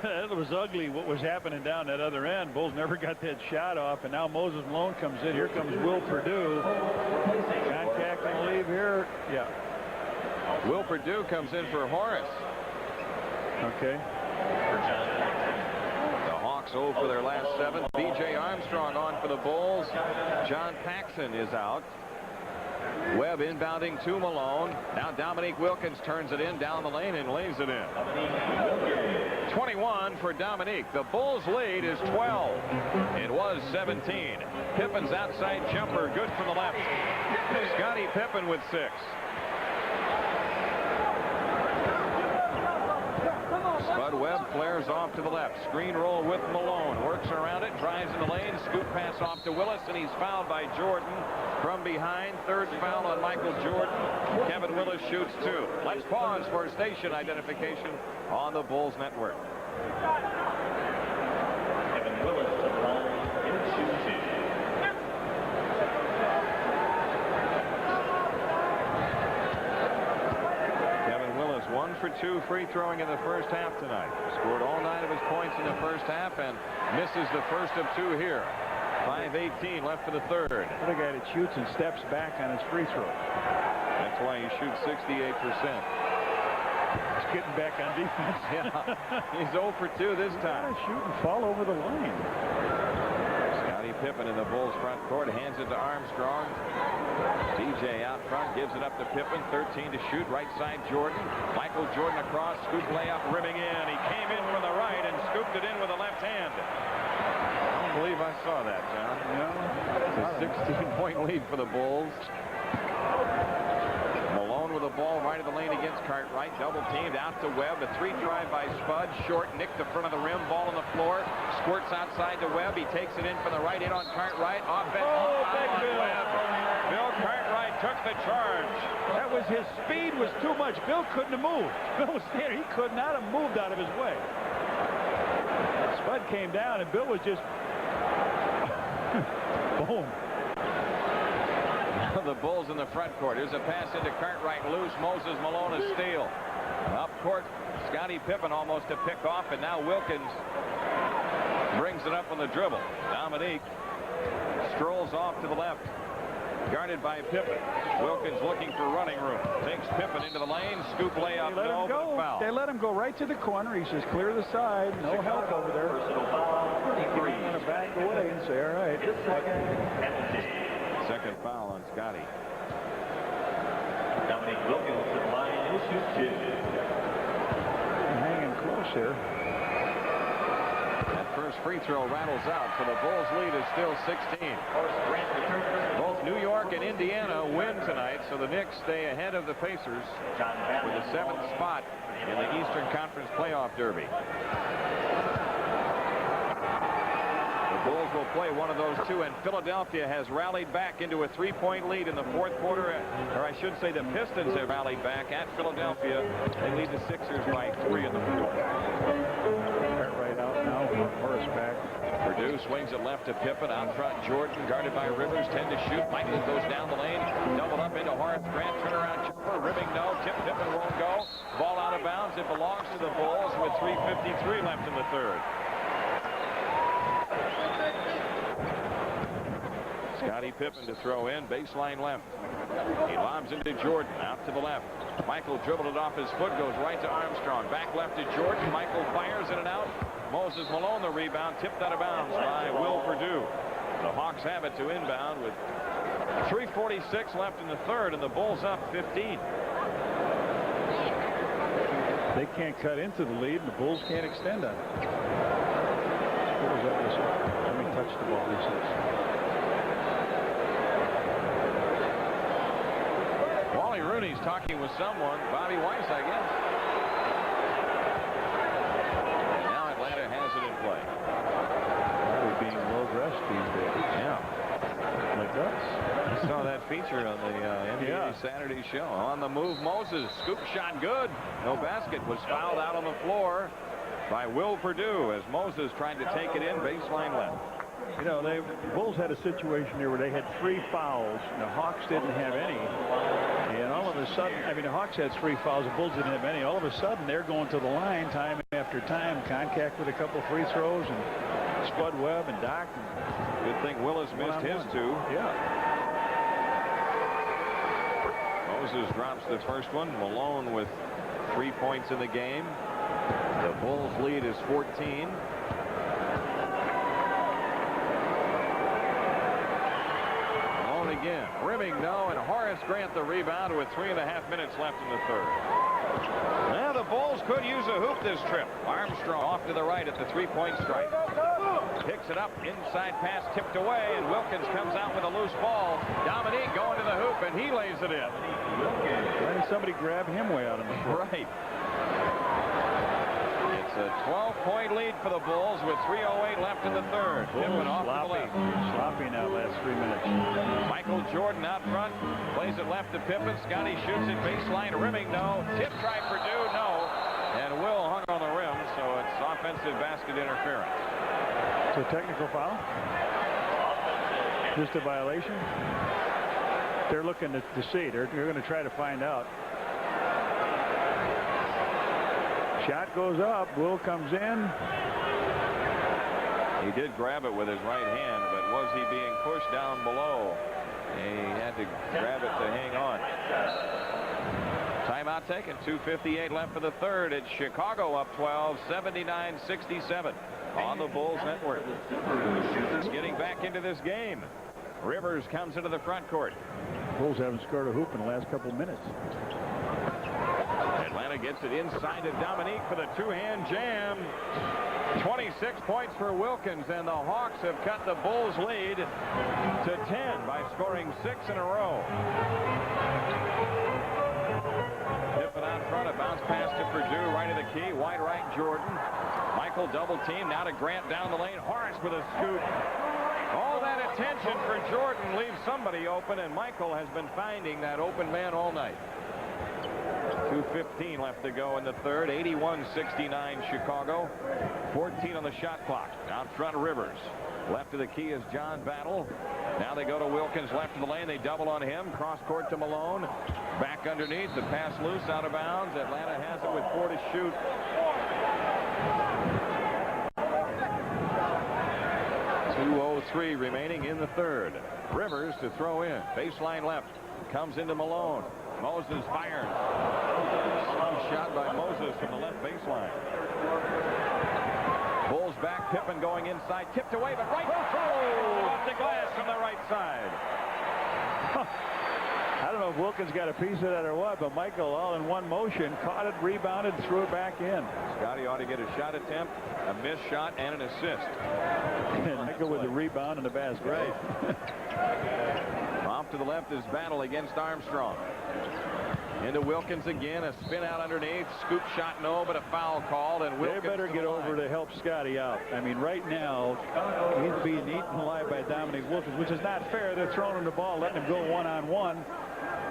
It was ugly what was happening down that other end. Bulls never got that shot off, and now Moses Malone comes in. Here comes Will Perdue. Contact going to leave here. Yeah. Will Perdue comes in for Horace. Okay. The Hawks 0 for their last 7. B.J. Armstrong on for the Bulls. John Paxson is out. Webb inbounding to Malone. Now Dominique Wilkins turns it in down the lane and lays it in. 21 for Dominique. The Bulls lead is 12. It was 17. Pippen's outside jumper good from the left. Scottie Pippen with 6. Spud Webb flares off to the left. Screen roll with Malone. Works around it. Drives in the lane. Scoop pass off to Willis, and he's fouled by Jordan from behind. Third foul on Michael Jordan. Kevin Willis shoots 2. Let's pause for station identification on the Bulls Network. Kevin Willis to the line and shoots 2. Kevin Willis 1 for 2 free throwing in the first half tonight. Scored all 9 of his points in the first half and misses the first of 2 here. 5:18 left for the third. The guy that shoots and steps back on his free throw. That's why he shoots 68%. He's getting back on defense. Yeah, he's 0 for 2 this time. Shoot and fall over the line. Scottie Pippen in the Bulls front court, hands it to Armstrong. DJ out front, gives it up to Pippen. 13 to shoot, right side Jordan. Michael Jordan across, scoop layup, rimming in. He came in from the right and scooped it in with the left hand. I don't believe I saw that, John. No. It's a 16-point lead for the Bulls. Malone with the ball right of the lane against Cartwright. Double teamed out to Webb. A 3-try by Spud. Short nick to front of the rim. Ball on the floor. Squirts outside to Webb. He takes it in from the right. In on Cartwright. Offense. Big Bill. Webb. Bill Cartwright took the charge. That was his speed was too much. Bill couldn't have moved. Bill was there. He could not have moved out of his way. Spud came down and Bill was just boom. The Bulls in the front court. Here's a pass into Cartwright. Loose. Moses Malone a steal. Up court. Scottie Pippen almost a pick off, and now Wilkins brings it up on the dribble. Dominique strolls off to the left. Guarded by Pippen. Wilkins looking for running room. Takes Pippen into the lane. Scoop layup. No, but foul. They let him go right to the corner. He says, clear the side. No help over there. He's going to back away and say, all right. Second foul on Scottie. Dominique Wilkins to the line and shoots 2. Hanging close here. That first free throw rattles out, so the Bulls lead is still 16. Both New York and Indiana win tonight, so the Knicks stay ahead of the Pacers with the 7th spot in the Eastern Conference Playoff Derby. The Bulls will play one of those 2, and Philadelphia has rallied back into a 3-point lead in the fourth quarter, or I should say the Pistons have rallied back at Philadelphia. They lead the Sixers by 3 in the fourth. Right out now, Horace back. Purdue swings it left to Pippen. Out front, Jordan guarded by Rivers. 10 to shoot. Michael goes down the lane. Doubled up into Horace Grant. Turnaround jumper. Ribbing no. Tip Pippen won't go. Ball out of bounds. It belongs to the Bulls with 3:53 left in the third. Scottie Pippen to throw in. Baseline left. He lobs into Jordan. Out to the left. Michael dribbled it off his foot. Goes right to Armstrong. Back left to Jordan. Michael fires in and out. Moses Malone the rebound. Tipped out of bounds by Will Perdue. The Hawks have it to inbound with 3:46 left in the third, and the Bulls up 15. They can't cut into the lead, and the Bulls can't extend on it. What was that? Let me touch the ball, he says. Wally Rooney's talking with someone. Bobby Weiss, I guess. And now Atlanta has it in play. Probably being well dressed these days. Yeah. Like us. I saw that feature on the NBA Saturday show. On the move, Moses. Scoop shot good. No basket. Was fouled out on the floor by Will Perdue as Moses tried to take it in. Baseline left. You know, the Bulls had a situation here where they had 3 fouls. And the Hawks didn't have any. And all of a sudden, I mean, the Hawks had 3 fouls. The Bulls didn't have any. All of a sudden, they're going to the line time after time. Contact with a couple free throws. And Spud Webb and Doc. Good thing Willis missed his 2. Yeah. Moses drops the first one. Malone with 3 points in the game. The Bulls lead is 14. Malone again. Rimming no, and Horace Grant the rebound with 3.5 minutes left in the third. Now the Bulls could use a hoop this trip. Armstrong off to the right at the 3-point stripe. Picks it up, inside pass tipped away, and Wilkins comes out with a loose ball. Dominique going to the hoop, and he lays it in. Why did somebody grab him way out of the floor? Right. It's a 12-point lead for the Bulls with 3:08 left in the third. Pippen off to the left. Sloppy now last 3 minutes. Michael Jordan out front. Plays it left to Pippen. Scottie shoots it baseline. Rimming no. Tip try Purdue. No. And Will hung on the rim, so it's offensive basket interference. So technical foul? Just a violation? They're looking to see. They're going to try to find out. Shot goes up. Will comes in. He did grab it with his right hand, but was he being pushed down below? He had to grab it to hang on. Timeout taken. 2:58 left for the third. It's Chicago up 12, 79-67 on the Bulls network. Just getting back into this game. Rivers comes into the front court. Bulls haven't scored a hoop in the last couple minutes. Atlanta gets it inside to Dominique for the two-hand jam. 26 points for Wilkins, and the Hawks have cut the Bulls lead to 10 by scoring 6 in a row. Pippen out front, a bounce pass to Purdue, right of the key, wide right Jordan. Michael double team, now to Grant down the lane. Horace with a scoop. All that attention for Jordan leaves somebody open, and Michael has been finding that open man all night. 2:15 left to go in the third. 81-69 Chicago. 14 on the shot clock. Out front Rivers. Left of the key is John Battle. Now they go to Wilkins left of the lane. They double on him. Cross court to Malone. Back underneath. The pass loose out of bounds. Atlanta has it with 4 to shoot. .203 remaining in the third. Rivers to throw in. Baseline left. Comes into Malone. Moses fires. Shot by Moses from the left baseline. Bulls back. Pippen going inside. Tipped away, but right off the glass from the right side. I don't know if Wilkins got a piece of that or what, but Michael, all in one motion, caught it, rebounded, threw it back in. Scotty ought to get a shot attempt, a missed shot, and an assist. And Michael with the rebound and the basket. Right. Off to the left is Battle against Armstrong. Into Wilkins again, a spin out underneath, scoop shot no, but a foul called, and Wilkins they better get over to help Scotty out. I mean, right now he's being eaten alive by Dominique Wilkins, which is not fair. They're throwing him the ball, letting him go one-on-one.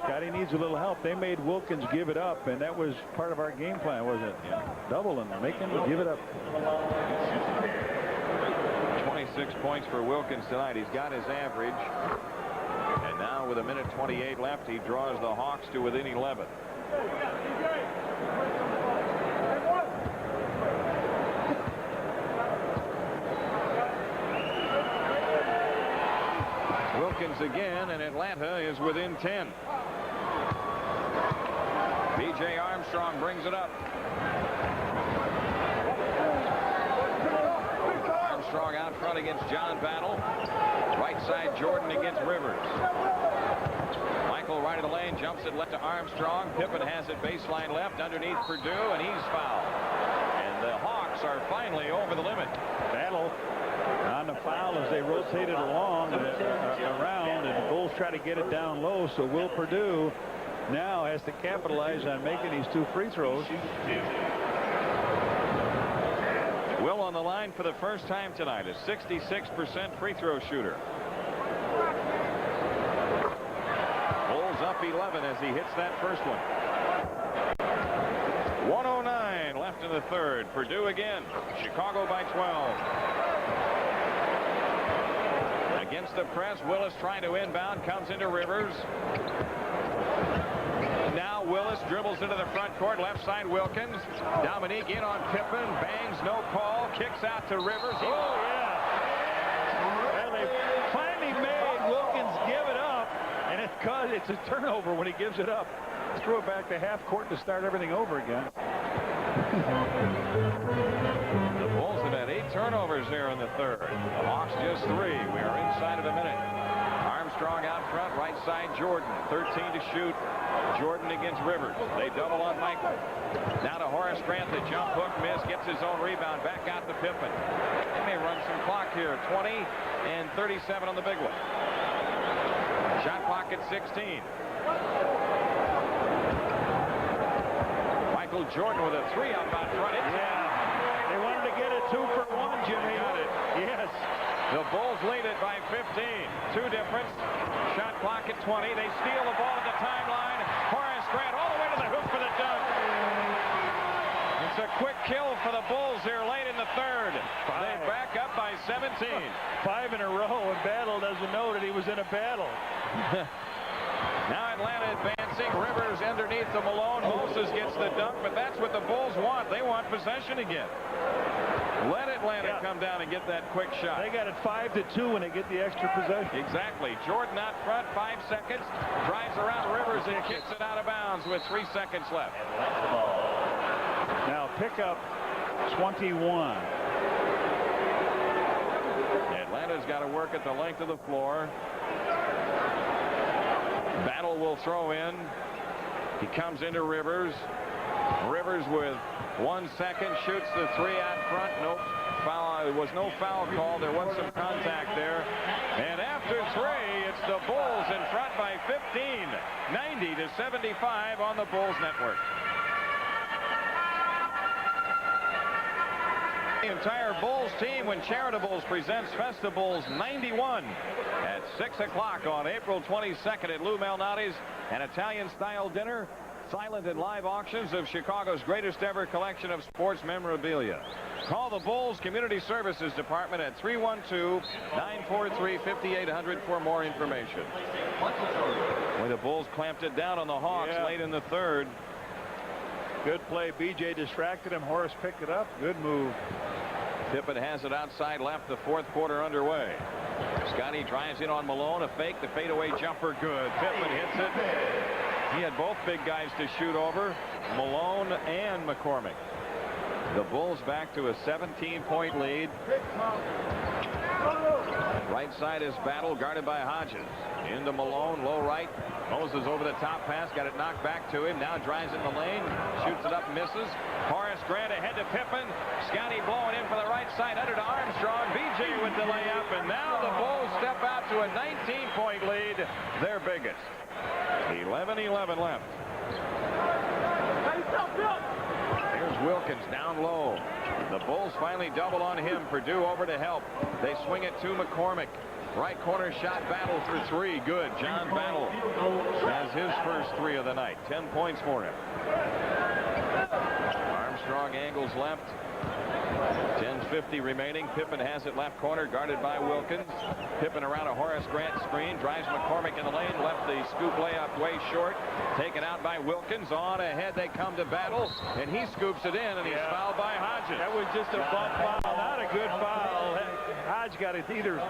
Scotty needs a little help. They made Wilkins give it up, and that was part of our game plan, wasn't it? Yeah. Double him, make him give it up. 26 points for Wilkins tonight. He's got his average. And now with 1:28 left, he draws the Hawks to within 11. Wilkins again, and Atlanta is within 10. B.J. Armstrong brings it up. Armstrong out front against John Battle. Right side Jordan against Rivers. Michael right of the lane, jumps it left to Armstrong. Pippen has it baseline left underneath Purdue, and he's fouled. And the Hawks are finally over the limit. Battle on the foul as they rotated along around, and the Bulls try to get it down low, so Will Purdue now has to capitalize on making these 2 free throws. Will on the line for the first time tonight, a 66% free throw shooter. Bulls up 11 as he hits that first one. 1:09 left in the third. Purdue again. Chicago by 12. Against the press, Willis trying to inbound, comes into Rivers. Now Willis dribbles into the front court, left side Wilkins. Dominique in on Pippen, bangs, no call, kicks out to Rivers. Oh, yeah. Well, they finally made Wilkins give it up, and it's a turnover when he gives it up. Throw it back to half court to start everything over again. The Bulls have had 8 turnovers there in the third. The Hawks just 3. We are inside of a minute. Armstrong out front, right side Jordan. 13 to shoot. Jordan against Rivers. They double on Michael. Now to Horace Grant, the jump hook miss, gets his own rebound, back out to Pippen. They may run some clock here. 20 and 37 on the big one. Shot clock at 16. Michael Jordan with a 3 up out front. They wanted to get a 2 for 1, Jimmy. Got it. Yes. The Bulls lead it by 15. 2 difference. Shot clock at 20. They steal the ball at the timeline. Horace Grant all the way to the hoop for the dunk. It's a quick kill for the Bulls here late in the third. They back up by 17. 5 in a row, and Battle doesn't know that he was in a battle. Now Atlanta advances chasing Rivers underneath the Malone. Moses gets the dunk, but that's what the Bulls want. They want possession again. Let Atlanta come down and get that quick shot. They got it 5-2 when they get the extra possession. Exactly. Jordan out front, 5 seconds. Drives around Rivers and kicks it out of bounds with 3 seconds left. Now pick up 21. Atlanta's got to work at the length of the floor. Battle will throw in. He comes into Rivers. Rivers with 1 second shoots the 3 out front. Nope. Foul. There was no foul call. There was some contact there. And after 3, it's the Bulls in front by 15. 90-75 on the Bulls network. The entire Bulls team when Charitables presents Festivals 91 at 6 o'clock on April 22nd at Lou Malnati's, an Italian-style dinner, silent and live auctions of Chicago's greatest ever collection of sports memorabilia. Call the Bulls Community Services Department at 312-943-5800 for more information. Well, the Bulls clamped it down on the Hawks late in the third. Good play. BJ distracted him. Horace picked it up. Good move. Pippen has it outside left. The 4th quarter underway. Scotty drives in on Malone. A fake. The fadeaway jumper. Good. Pippen hits it. He had both big guys to shoot over, Malone and McCormick. The Bulls back to a 17-point lead. Right side is Battle, guarded by Hodges. Into Malone, low right. Moses over the top pass, got it knocked back to him. Now drives in the lane, shoots it up, misses. Horace Grant ahead to Pippen. Scotty blowing in for the right side, under to Armstrong. BJ with the layup, and now the Bulls step out to a 19-point lead, their biggest. 11-11 left. Here's Wilkins down low. The Bulls finally double on him. Purdue over to help. They swing it to McCormick. Right corner shot. Battle for 3. Good. John Battle has his first 3 of the night. 10 points for him. Armstrong angles left. 10:50 remaining. Pippen has it left corner, guarded by Wilkins. Pippen around a Horace Grant screen, drives McCormick in the lane, left the scoop layup way short. Taken out by Wilkins. On ahead they come to Battle, and he scoops it in, and he's fouled by Hodges. That was just a bump foul, not a good foul. Hodge got to either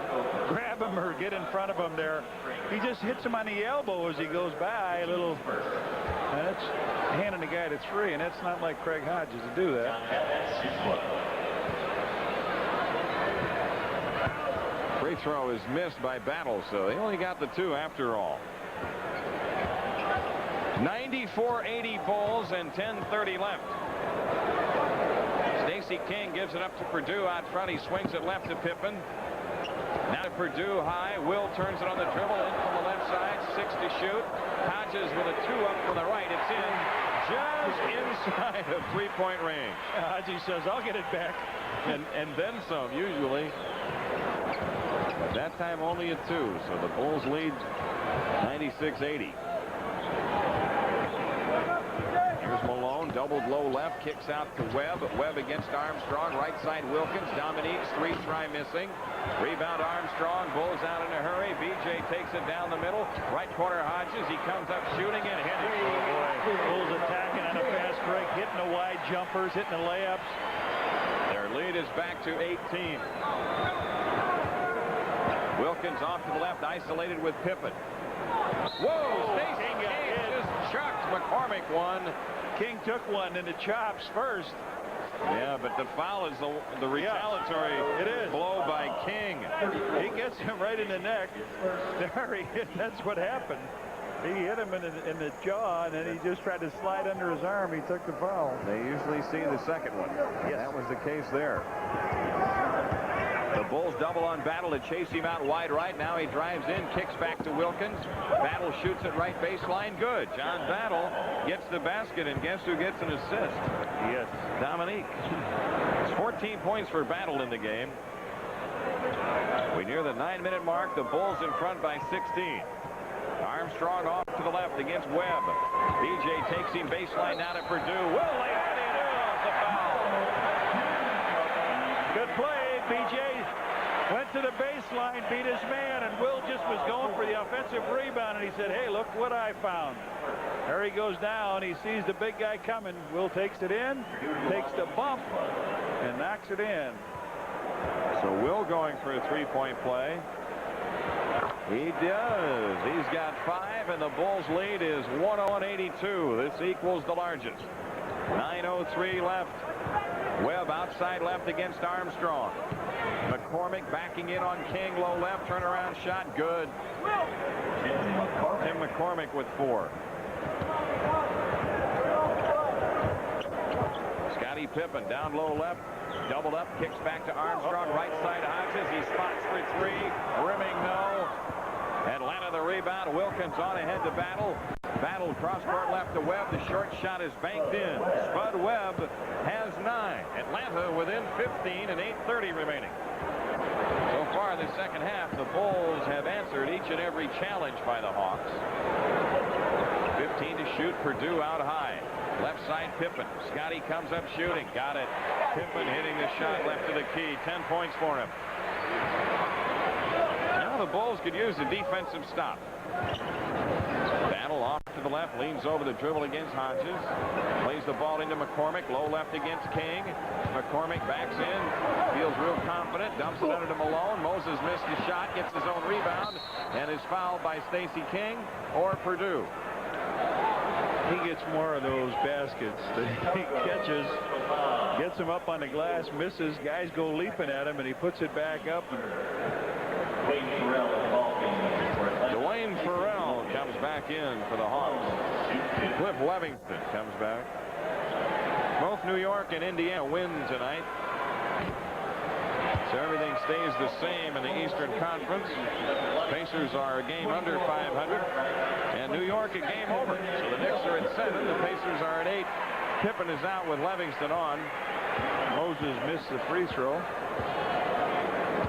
grab him or get in front of him there. He just hits him on the elbow as he goes by a little. That's handing the guy to 3, and that's not like Craig Hodges to do that. Free throw is missed by Battle, so they only got the 2 after all. 94-80 Bulls and 10:30 left. Stacey King gives it up to Purdue out front. He swings it left to Pippen. Now to Purdue high. Will turns it on the dribble in from the left side. 6 to shoot. Hodges with a 2 up from the right. It's in just inside of 3-point range. Hodges says, I'll get it back. And then some, usually. But that time only a 2. So the Bulls lead 96-80. Here's Malone, doubled low left, kicks out to Webb. Webb against Armstrong, right side Wilkins. Dominique's 3 try missing. Rebound Armstrong, Bulls out in a hurry. BJ takes it down the middle. Right corner Hodges, he comes up shooting and hitting. Oh boy. Bulls attacking on a fast break, hitting the wide jumpers, hitting the layups. Their lead is back to 18. Wilkins off to the left, isolated with Pippen. Whoa! Stacey King just chucked McCormick one. King took one in the chops first. Yeah, but the foul is the retaliatory blow by King. He gets him right in the neck. There he is. That's what happened. He hit him in the jaw, and then he just tried to slide under his arm. He took the foul. They usually see the second one. Yes. That was the case there. The Bulls double on Battle to chase him out wide right. Now he drives in, kicks back to Wilkins. Battle shoots it right baseline. Good. John Battle gets the basket, and guess who gets an assist? Yes. Dominique. It's 14 points for Battle in the game. We near the 9-minute mark. The Bulls in front by 16. Armstrong off to the left against Webb. BJ takes him baseline now to Purdue. Will they are the foul? Good play, BJ. Went to the baseline, beat his man, and Will just was going for the offensive rebound, and he said, hey, look what I found. There he goes down. He sees the big guy coming. Will takes it in, takes the bump, and knocks it in. So Will going for a three-point play. He does. He's got 5, and the Bulls lead is 101-82. This equals the largest. 9:03 left. Webb outside left against Armstrong. McCormick backing in on King. Low left. Turnaround shot. Good. Tim McCormick with 4. Scottie Pippen down low left. Doubled up. Kicks back to Armstrong. Right side Hodges. He spots for 3. Rimming no. Atlanta the rebound. Wilkins on ahead to Battle. Battle cross-court left to Webb. The short shot is banked in. Spud Webb has 9. Atlanta within 15 and 8:30 remaining. So far this second half, the Bulls have answered each and every challenge by the Hawks. 15 to shoot. Purdue out high. Left side Pippen. Scottie comes up shooting. Got it. Pippen hitting the shot left to the key. 10 points for him. Now the Bulls could use a defensive stop. Battle off to the left, leans over the dribble against Hodges. Plays the ball into McCormick. Low left against King. McCormick backs in. Feels real confident. Dumps it under to Malone. Moses missed the shot. Gets his own rebound. And is fouled by Stacey King or Purdue. He gets more of those baskets that he catches. Gets him up on the glass. Misses. Guys go leaping at him. And he puts it back up. Dwayne Farrell comes back in for the Hawks. Cliff Levingston comes back. Both New York and Indiana win tonight. So everything stays the same in the Eastern Conference. Pacers are a game under 500. And New York a game over. So the Knicks are at 7. The Pacers are at 8. Pippen is out with Levingston on. Moses missed the free throw.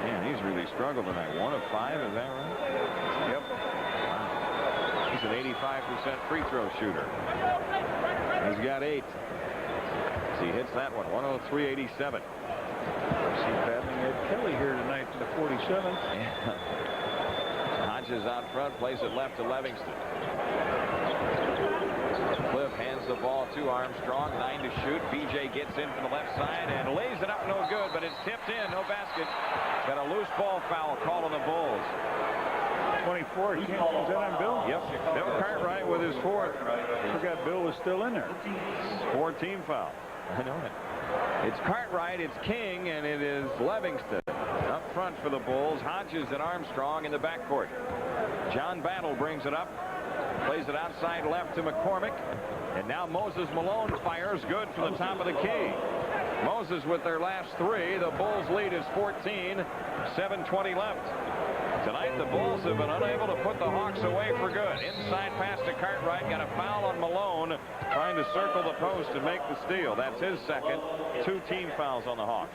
Man, he's really struggled tonight. 1 of 5, is that right? Yep. He's an 85% free throw shooter. He's got 8. He hits that one. 103-87. See battling Ed Kelly here tonight to the 47th. Yeah. Hodges out front, plays it left to Levingston. Cliff hands the ball to Armstrong. 9 to shoot. BJ gets in from the left side and lays it up. No good, but it's tipped in. No basket. Got a loose ball foul call on the Bulls. 24. Is that on Bill? Yep. Bill Cartwright with his 4th. Forgot Bill was still in there. 4-team foul. I know it. It's Cartwright, it's King, and it is Levingston up front for the Bulls. Hodges and Armstrong in the backcourt. John Battle brings it up. Plays it outside left to McCormick. And now Moses Malone fires good from the top of the key. Moses with their last 3. The Bulls lead is 14. 7:20 left. Tonight the Bulls have been unable to put the Hawks away for good. Inside pass to Cartwright. Got a foul on Malone. Trying to circle the post and make the steal. That's his second. 2 team fouls on the Hawks.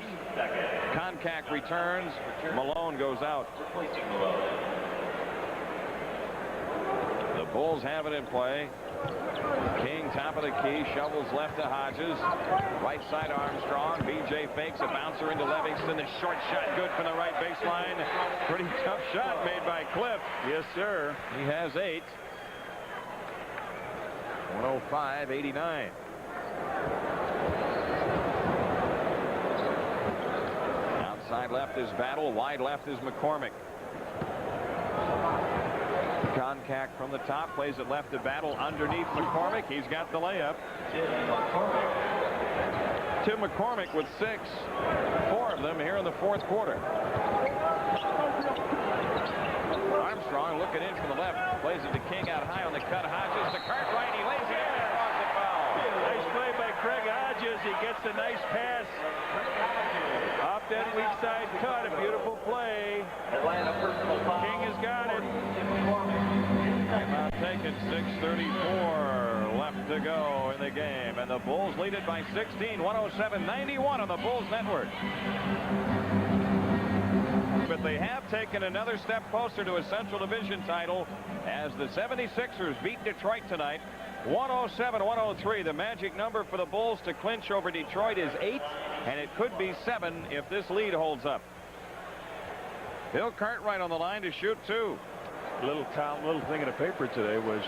Koncak returns. Malone goes out. The Bulls have it in play. King top of the key, shovels left to Hodges. Right side Armstrong. BJ fakes a bouncer into Levingston. The short shot good from the right baseline. Pretty tough shot made by Cliff. Yes, sir. He has 8. 105-89. Outside left is Battle. Wide left is McCormick. Koncak from the top, plays it left to Battle underneath McCormick. He's got the layup. Tim McCormick with 6. 4 of them here in the 4th quarter. Armstrong looking in from the left, plays it to King out high on the cut. Hodges to Cartwright. He lays it in there. Off the foul. Nice play by Craig Hodges. He gets a nice pass off that weak side cut. A beautiful play. King has got it. Timeout taken. 6:34 left to go in the game, and the Bulls lead it by 16. 107-91 on the Bulls network. But they have taken another step closer to a Central Division title as the 76ers beat Detroit tonight. 107-103. The magic number for the Bulls to clinch over Detroit is 8, and it could be 7 if this lead holds up. Bill Cartwright on the line to shoot two. Little thing in the paper today was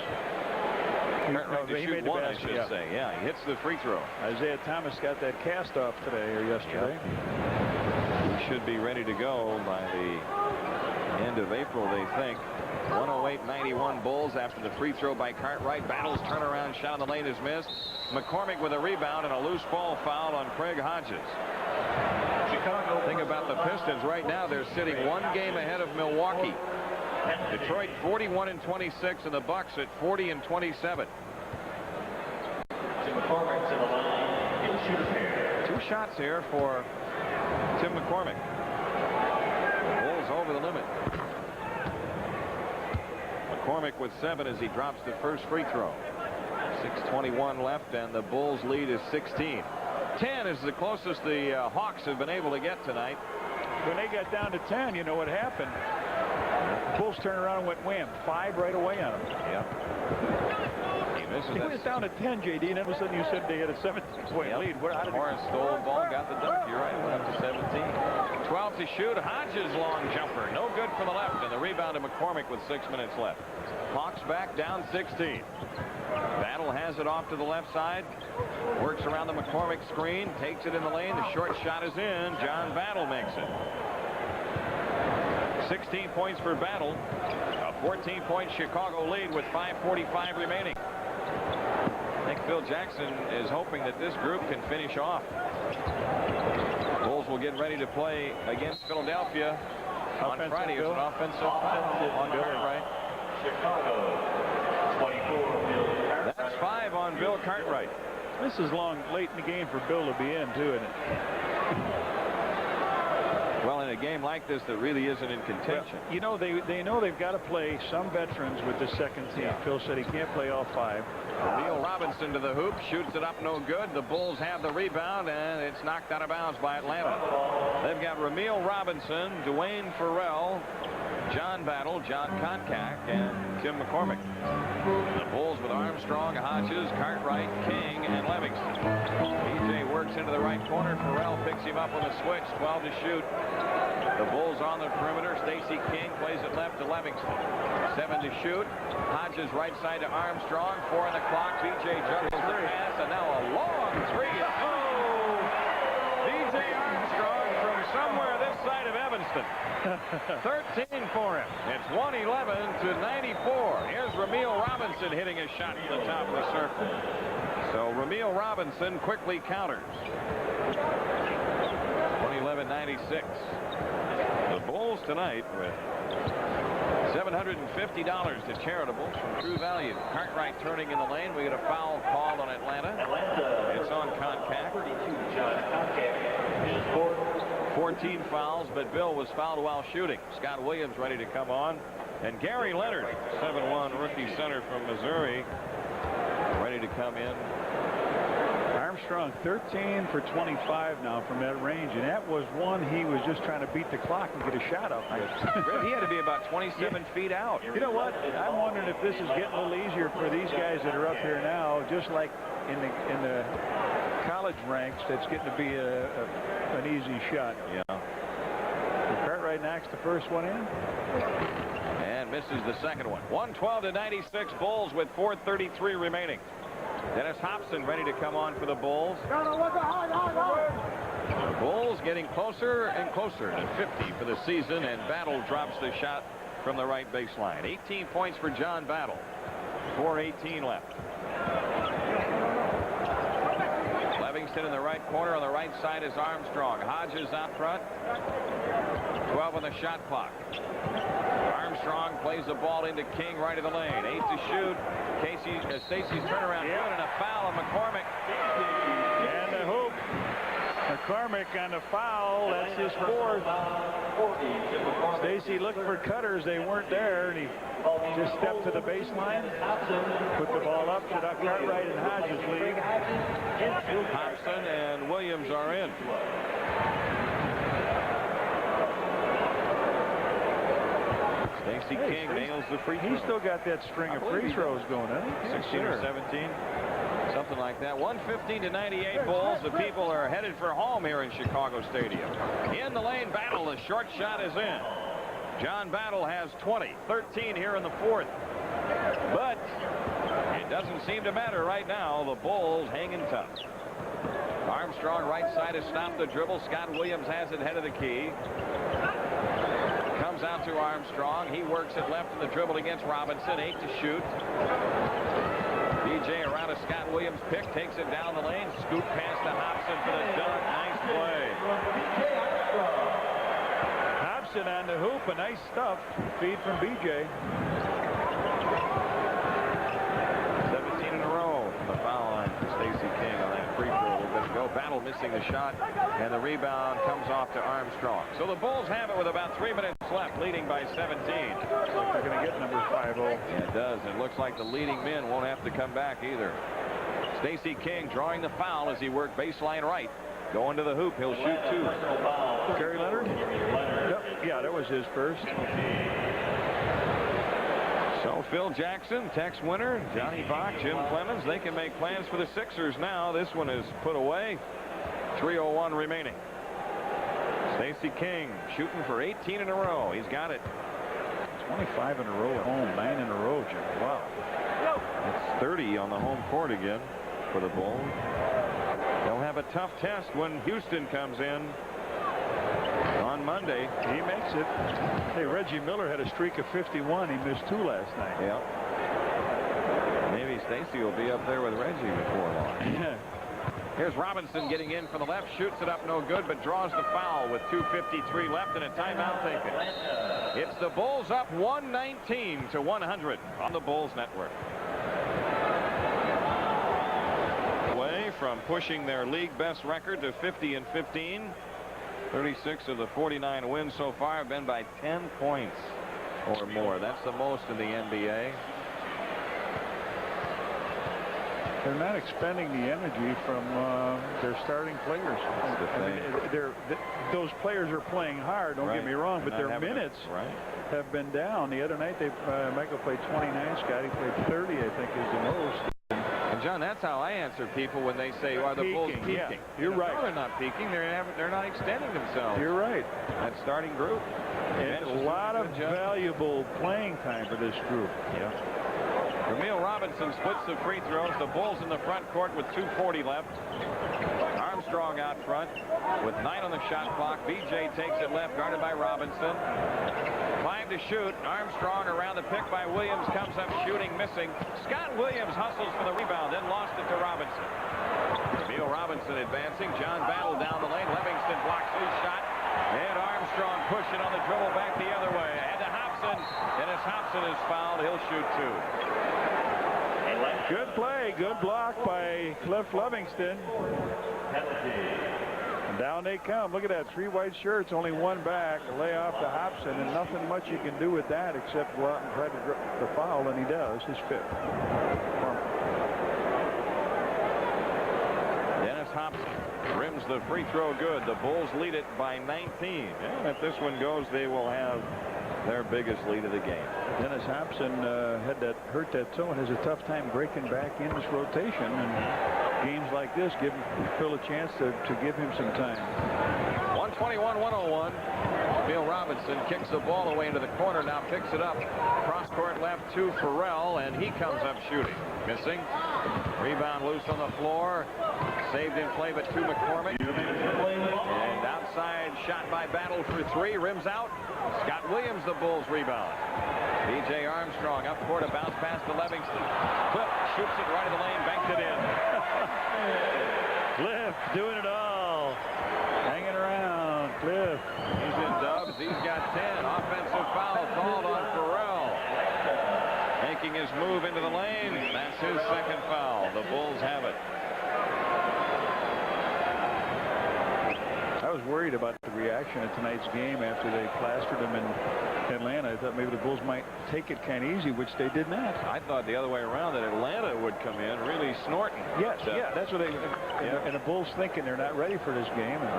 Cartwright to he shoot made the one, I basket, should say. Yeah, he hits the free throw. Isaiah Thomas got that cast off today or yesterday. He should be ready to go by the end of April, they think. 108-91 Bulls after the free throw by Cartwright. Battle's turnaround shot in the lane is missed. McCormick with a rebound and a loose ball foul on Craig Hodges. Think about the Pistons right now. They're sitting one game ahead of Milwaukee. Detroit 41-26 and the Bucks at 40-27. Tim McCormick to the line. He'll shoot a pair. Two shots here for Tim McCormick. Bulls over the limit. McCormick with 7 as he drops the first free throw. 6:21 left and the Bulls lead is 16. 10 is the closest the Hawks have been able to get tonight. When they got down to 10, you know what happened? Bulls turned around and went wham, 5 right away on them. Yep. He misses It that. was down to 10, JD, and all of a sudden you said they had a 17-point lead. How did Morris stole the ball, got the dunk. You're right, it went up to 17. 12 to shoot. Hodges long jumper. No good for the left, and the rebound to McCormick with 6 minutes left. Hawks back down 16. Battle has it off to the left side. Works around the McCormick screen. Takes it in the lane. The short shot is in. John Battle makes it. 16 points for Battle. A 14-point Chicago lead with 5:45 remaining. I think Phil Jackson is hoping that this group can finish off. Bulls will get ready to play against Philadelphia on Friday. It's an offensive foul on Cartwright. Chicago 24. That's 5 on Bill Cartwright. This is late in the game for Bill to be in, too, isn't it? Well, in a game like this that really isn't in contention. Well, you know, they know they've got to play some veterans with the second team. Yeah. Phil said he can't play all 5. Neil Robinson to the hoop, shoots it up, no good. The Bulls have the rebound, and it's knocked out of bounds by Atlanta. They've got Ramil Robinson, Dwayne Farrell, John Battle, John Koncak, and Tim McCormick. The Bulls with Armstrong, Hodges, Cartwright, King, and Livingston. EJ works into the right corner. Farrell picks him up on the switch. 12 to shoot. The Bulls on the perimeter. Stacey King plays it left to Livingston. 7 to shoot. Hodges right side to Armstrong. 4 on the clock. BJ juggles the pass, and now a long three. Oh! BJ Armstrong from somewhere this side of Evanston. 13 for him. It's 111-94. Here's Ramil Robinson hitting a shot from the top of the circle. So Ramil Robinson quickly counters. 111-96. The Bulls tonight with $750 to charitables from True Value. Cartwright turning in the lane. We get a foul called on Atlanta. It's on Koncak. 32, John Koncak. 14 fouls, but Bill was fouled while shooting. Scott Williams ready to come on. And Gary Leonard, 7'1" rookie center from Missouri, ready to come in. Armstrong 13 for 25 now from that range, and that was one he was just trying to beat the clock and get a shot up with. He had to be about 27 feet out. You know what? I'm wondering if this is getting a little easier for these guys that are up here now, just like in the college ranks. That's getting to be an easy shot. Yeah. Cartwright knocks the first one in. And misses the second one. 112-96 Bulls with 4:33 remaining. Dennis Hobson ready to come on for the Bulls. The Bulls getting closer and closer to 50 for the season, and Battle drops the shot from the right baseline. 18 points for John Battle. 4:18 left. Livingston in the right corner. On the right side is Armstrong. Hodges out front. 12 on the shot clock. Armstrong plays the ball into King right of the lane. 8 to shoot. Stacey's turnaround good, and a foul on McCormick. And the hoop. McCormick on the foul. That's his 4th. Stacey looked for cutters. They weren't there, and he just stepped to the baseline, put the ball up to Cartwright and Hodges lead. Hobson and Williams are in. Stacey King nails the free throw. He's still got that string of free throws going, hasn't he? 16 or 17, something like that. 115-98 Bulls. The people are headed for home here in Chicago Stadium. In the lane battle, the short shot is in. John Battle has 20, 13 here in the fourth. But it doesn't seem to matter right now. The Bulls hanging tough. Armstrong right side has stopped the dribble. Scott Williams has it head of the key. Comes out to Armstrong. He works it left in the dribble against Robinson. 8 to shoot. DJ around a Scott Williams pick. Takes it down the lane. Scoop past to Hobson for the dunk. Nice play. Hobson on the hoop. A nice stuff. Feed from BJ. 17 in a row. The foul line for Stacey King on that free throw a little bit ago. Battle missing the shot, and the rebound comes off to Armstrong. So the Bulls have it with about 3 minutes left, leading by 17. Looks like they're going to get number 50. Yeah, it does. It looks like the leading men won't have to come back either. Stacey King drawing the foul as he worked baseline right. Going to the hoop. He'll shoot 2. Gary Leonard? Yep. Yeah, that was his first. So Phil Jackson, Tex Winter, Johnny Bach, Jim Clemens, they can make plans for the Sixers now. This one is put away. 3:01 remaining. Stacey King shooting for 18 in a row. He's got it. 25 in a row at home, 9 in a row, Jim. Wow. It's 30 on the home court again for the Bulls. They'll have a tough test when Houston comes in on Monday. He makes it. Hey, Reggie Miller had a streak of 51. He missed 2 last night. Yeah. Maybe Stacey will be up there with Reggie before long. Here's Robinson getting in from the left, shoots it up no good, but draws the foul with 2:53 left and a timeout taken. It's the Bulls up 119 to 100 on the Bulls Network. Away from pushing their league best record to 50 and 15. 36 of the 49 wins so far have been by 10 points or more. That's the most in the NBA. They're not expending the energy from their starting players. Those players are playing hard, don't get me wrong, but their minutes have been down. The other night, Michael played 29. Scotty played 30, I think, is the most. And John, that's how I answer people when they say, "Are the Bulls peaking?" Yeah, you're right. No, they're not peaking. They're not extending themselves. You're right. That starting group. And a lot of valuable playing time for this group. Yeah. Ramil Robinson splits the free throws. The Bulls in the front court with 2:40 left. Armstrong out front with 9 on the shot clock. BJ takes it left, guarded by Robinson. 5 to shoot. Armstrong around the pick by Williams, comes up shooting, missing. Scott Williams hustles for the rebound, then lost it to Robinson. Ramil Robinson advancing. John Battle down the lane. Livingston blocks his shot. And Armstrong pushing on the dribble back the other way. Ahead to Hobson. And as Hobson is fouled, he'll shoot 2. Good play, good block by Cliff Livingston. And down they come. Look at that, 3 white shirts, only 1 back. A layoff to Hobson, and nothing much you can do with that except go out and try to drop the foul, and he does, his 5th. Dennis Hobson rims the free throw good. The Bulls lead it by 19. And if this one goes, they will have their biggest lead of the game. Dennis Hobson hurt that toe and has a tough time breaking back in this rotation. And games like this give Phil a chance to give him some time. 121-101. Bill Robinson kicks the ball away into the corner. Now picks it up. Cross court left to Farrell, and he comes up shooting. Missing. Rebound loose on the floor. Saved in play, but to McCormick. And outside shot by Battle for 3. Rims out. Scott Williams, the Bulls rebound. B.J. Armstrong up court, a bounce pass to Livingston. Cliff shoots it right of the lane, banked it in. Cliff doing it all. Hanging around. Cliff. He's in dubs. He's got 10. Offensive foul called on Farrell. Making his move into the lane. That's his 2nd foul. The Bulls have it. I was worried about the reaction of tonight's game after they plastered them in Atlanta. I thought maybe the Bulls might take it kind of easy, which they did not. I thought the other way around, that Atlanta would come in really snorting. Yes, yeah, that's what they. And the Bulls thinking they're not ready for this game. And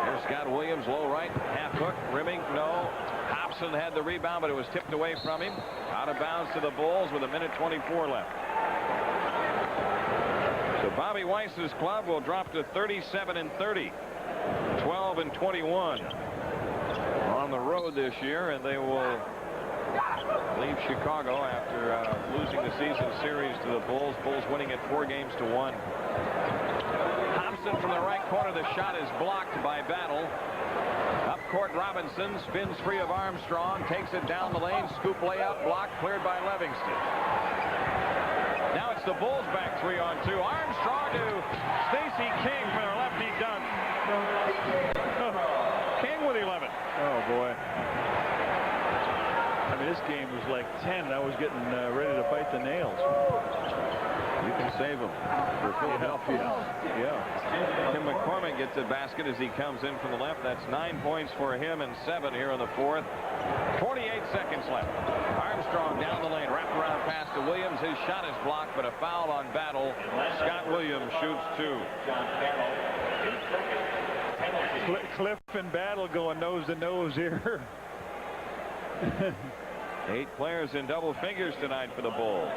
Here's Scott Williams, low right, half hook, rimming, no. Hobson had the rebound, but it was tipped away from him. Out of bounds to the Bulls with 1:24 left. So Bobby Weiss's club will drop to 37 and 30, 12 and 21 on the road this year, and they will leave Chicago after losing the season series to the Bulls. Bulls winning it 4-1. Thompson from the right corner. The shot is blocked by Battle. Up court, Robinson spins free of Armstrong, takes it down the lane, scoop layup, blocked, cleared by Livingston. Now it's the Bulls back 3-on-2. Armstrong to Stacey King for their lefty dunk. King with 11. Oh boy. I mean, this game was like 10. I was getting ready to bite the nails. You can save them for Philadelphia. Yeah. Tim McCormick gets a basket as he comes in from the left. That's 9 points for him and 7 here in the fourth. 48 seconds left. Armstrong down the lane, wraparound pass to Williams. His shot is blocked, but a foul on Battle. Scott Williams shoots 2. Cliff and Battle going nose to nose here. 8 players in double figures tonight for the Bulls.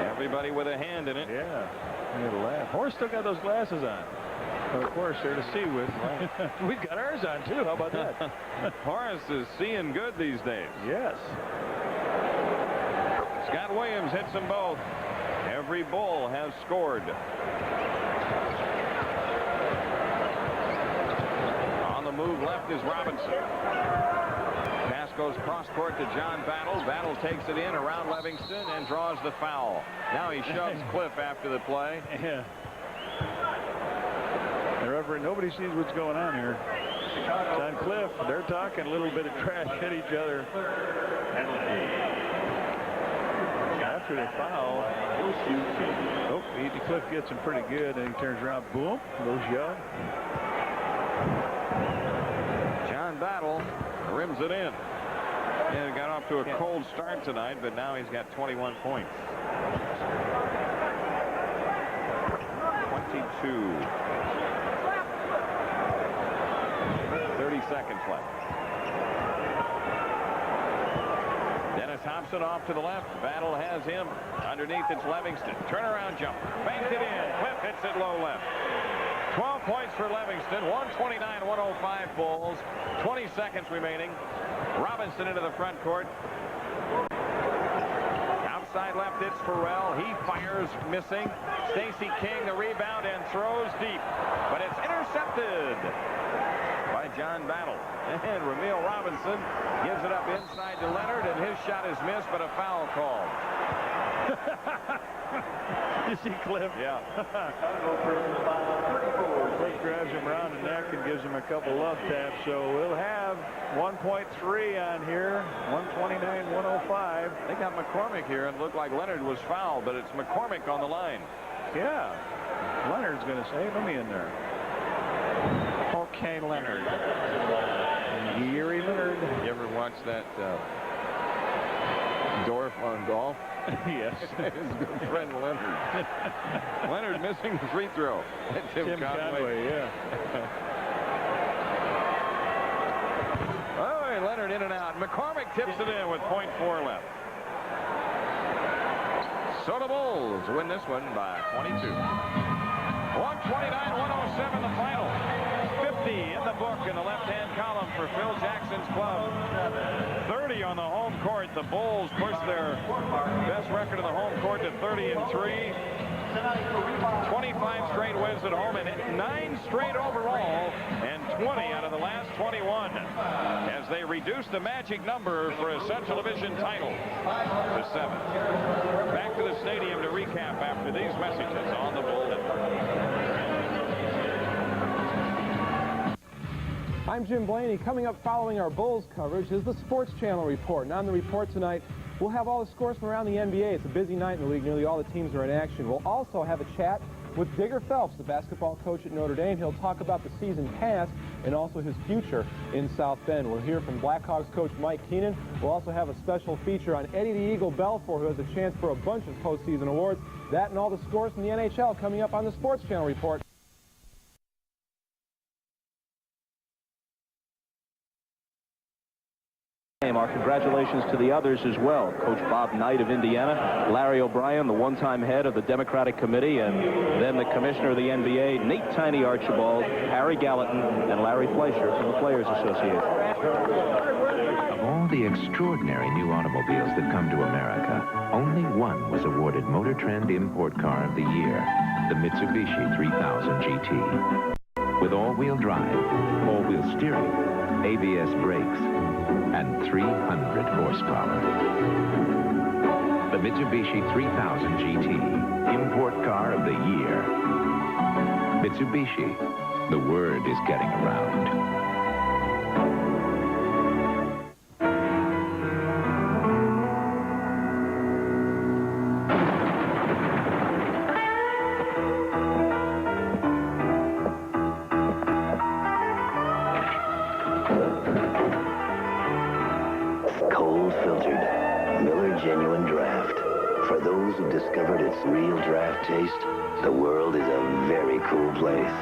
Everybody with a hand in it. Yeah. I had a laugh. Horace still got those glasses on. Of course, they're to see with. We've got ours on too. How about that? Horace is seeing good these days. Yes. Scott Williams hits them both. Every Bull has scored. On the move left is Robinson. Pass goes cross court to John Battle. Battle takes it in around Livingston and draws the foul. Now he shoves Cliff after the play. Yeah. Reverend, nobody sees what's going on here. John Cliff, they're talking a little bit of trash at each other. After the foul, Cliff gets him pretty good, and he turns around, boom, goes Young. John Battle rims it in. And got off to a cold start tonight, but now he's got 21 points. 22. 30 seconds left. Dennis Thompson off to the left. Battle has him. Underneath it's Livingston. Turnaround jump. Banked it in. Cliff hits it low left. 12 points for Livingston. 129-105 Bulls. 20 seconds remaining. Robinson into the front court. Outside left, it's Farrell. He fires, missing. Stacey King, the rebound, and throws deep. But it's intercepted by John Battle. And Ramil Robinson gives it up inside to Leonard, and his shot is missed, but a foul called. You see Cliff? Yeah. Cliff grabs him around the neck and gives him a couple love taps. So we'll have 1.3 on here. 129-105. They got McCormick here, and it looked like Leonard was fouled, but it's McCormick on the line. Yeah. Leonard's going to say, let me in there. Okay, Leonard. Gary Leonard. You ever watch that Dorf on golf? Yes. His good friend Leonard. Leonard missing the free throw. Tim Conway. Yeah. Oh, and Leonard in and out. McCormick tips it in with .4 left. So the Bulls win this one by 22. 129-107 the final. 50 in the book in the left-hand column for Phil Jackson's club. 30 on the home court. The Bulls push their best record of the home court to 30-3. 25 straight wins at home and 9 straight overall, and 20 out of the last 21 as they reduce the magic number for a Central Division title to 7. Back to the stadium to recap after these messages on the Bull Network. I'm Jim Blaney. Coming up following our Bulls coverage is the Sports Channel report. And on the report tonight, we'll have all the scores from around the NBA. It's a busy night in the league. Nearly all the teams are in action. We'll also have a chat with Digger Phelps, the basketball coach at Notre Dame. He'll talk about the season past and also his future in South Bend. We'll hear from Blackhawks coach Mike Keenan. We'll also have a special feature on Eddie the Eagle Belfour, who has a chance for a bunch of postseason awards. That and all the scores from the NHL coming up on the Sports Channel report. Our congratulations to the others as well. Coach Bob Knight of Indiana, Larry O'Brien, the one-time head of the Democratic Committee, and then the commissioner of the NBA, Nate Tiny Archibald, Harry Gallatin, and Larry Fleischer from the Players Association. Of all the extraordinary new automobiles that come to America, only one was awarded Motor Trend Import Car of the Year, the Mitsubishi 3000 GT. With all-wheel drive, all-wheel steering, ABS brakes, and 300 horsepower. The Mitsubishi 3000 GT, Import Car of the Year. Mitsubishi, the word is getting around. Cold filtered, Miller Genuine Draft. For those who discovered its real draft taste, the world is a very cool place.